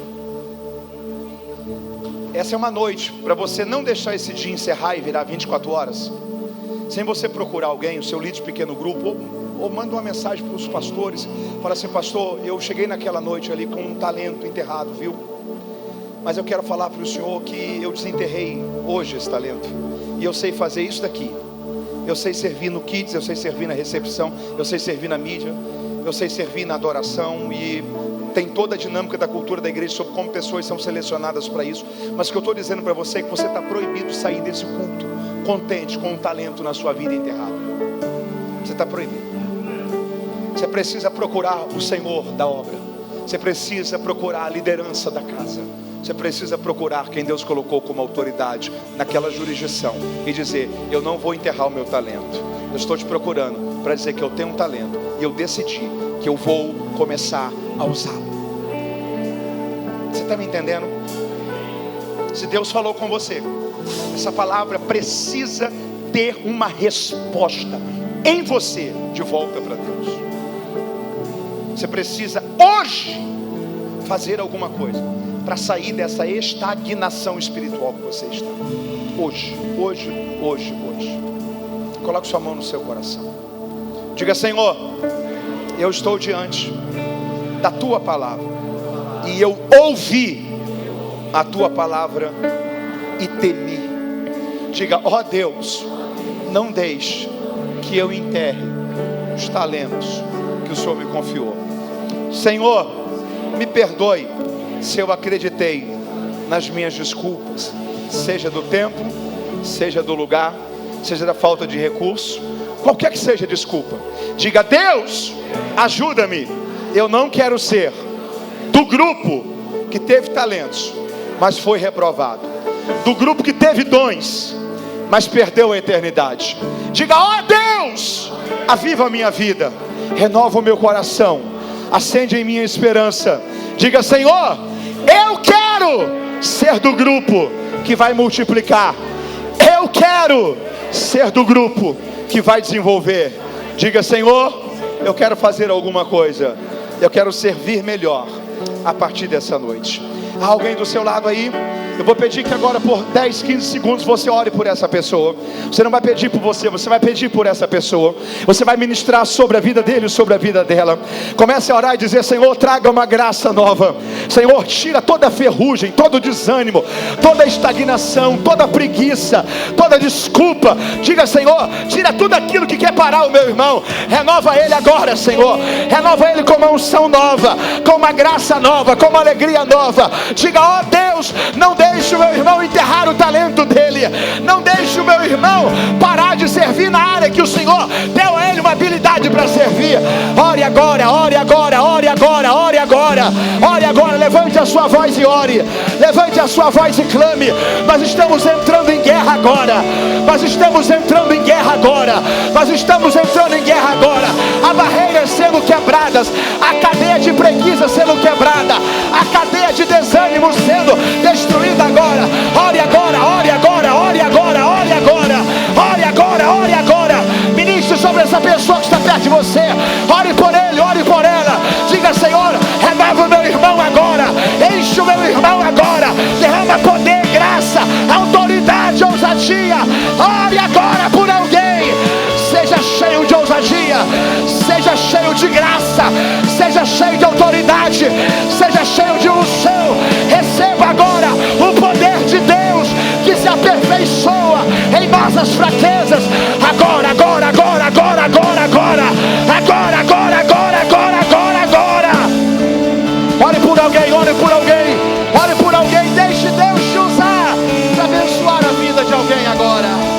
Essa é uma noite para você não deixar esse dia encerrar e virar 24 horas sem você procurar alguém, o seu líder de pequeno grupo, ou manda uma mensagem para os pastores. Fala assim: pastor, eu cheguei naquela noite ali com um talento enterrado, viu? Mas eu quero falar para o senhor que eu desenterrei hoje esse talento, e eu sei fazer isso daqui. Eu sei servir no Kids, eu sei servir na recepção, eu sei servir na mídia, eu sei servir na adoração, e tem toda a dinâmica da cultura da igreja sobre como pessoas são selecionadas para isso. Mas o que eu estou dizendo para você é que você está proibido de sair desse culto contente com um talento na sua vida enterrado. Você está proibido. Você precisa procurar o Senhor da obra. Você precisa procurar a liderança da casa. Você precisa procurar quem Deus colocou como autoridade naquela jurisdição e dizer: eu não vou enterrar o meu talento. Eu estou te procurando para dizer que eu tenho um talento e eu decidi que eu vou começar a usá-lo. Você está me entendendo? Se Deus falou com você, essa palavra precisa ter uma resposta em você de volta para Deus. Você precisa hoje fazer alguma coisa para sair dessa estagnação espiritual que você está. Hoje. Coloque sua mão no seu coração. Diga: Senhor, eu estou diante da tua palavra, e eu ouvi a tua palavra e temi. Diga: ó Deus, não deixe que eu enterre os talentos que o Senhor me confiou. Senhor, me perdoe se eu acreditei nas minhas desculpas, seja do tempo, seja do lugar, seja da falta de recurso, qualquer que seja a desculpa. Diga: Deus, ajuda-me. Eu não quero ser do grupo que teve talentos, mas foi reprovado, do grupo que teve dons, mas perdeu a eternidade. Diga: ó Deus, aviva a minha vida, renova o meu coração, acende em minha esperança. Diga: Senhor, eu quero ser do grupo que vai multiplicar. Eu quero ser do grupo que vai desenvolver. Diga: Senhor, eu quero fazer alguma coisa. Eu quero servir melhor a partir dessa noite. Há alguém do seu lado aí? Eu vou pedir que agora por 10, 15 segundos você ore por essa pessoa. Você não vai pedir por você, você vai pedir por essa pessoa. Você vai ministrar sobre a vida dele e sobre a vida dela. Comece a orar e dizer: Senhor, traga uma graça nova. Senhor, tira toda a ferrugem, todo o desânimo, toda a estagnação, toda a preguiça, toda a desculpa. Diga: Senhor, tira tudo aquilo que quer parar o meu irmão. Renova ele agora, Senhor. Renova ele com uma unção nova, com uma graça nova, com uma alegria nova. Diga: ó Deus, não deixe o meu irmão enterrar o talento dele. Não deixe o meu irmão parar de servir na área que o Senhor deu a ele uma habilidade para servir. Ore agora, ore agora, ore agora, ore agora, ore agora. Levante a sua voz e ore. Levante a sua voz e clame. Nós estamos entrando em guerra agora. Nós estamos entrando em guerra agora. Nós estamos entrando em guerra agora. Há barreiras sendo quebradas, a cadeia de preguiça sendo quebrada, a cadeia de desânimo sendo destruída agora. Ore agora, ore agora, ore agora, ore agora, ore agora, ore agora. Ministre sobre essa pessoa que está perto de você. Ore por ele, ore por ela. Diga: Senhor, renova o meu irmão agora. Enche o meu irmão agora. Derrama poder, graça, autoridade, ousadia. Ore agora por alguém. Seja cheio de ousadia, seja cheio de graça, seja cheio de autoridade, seja cheio de unção. Receba agora o poder de Deus que se aperfeiçoa em nossas fraquezas. Agora, agora, agora, agora, agora, agora, agora, agora, agora, agora, agora, agora. Ore por alguém, ore por alguém, ore por alguém. Deixe Deus te usar para abençoar a vida de alguém agora.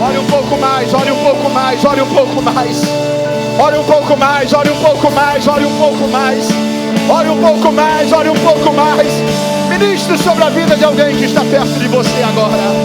Ore um pouco mais, ore um pouco mais, ore um pouco mais. Ore um pouco mais, ore um pouco mais, ore um pouco mais. Ore um pouco mais, ore um pouco mais. Ministre sobre a vida de alguém que está perto de você agora.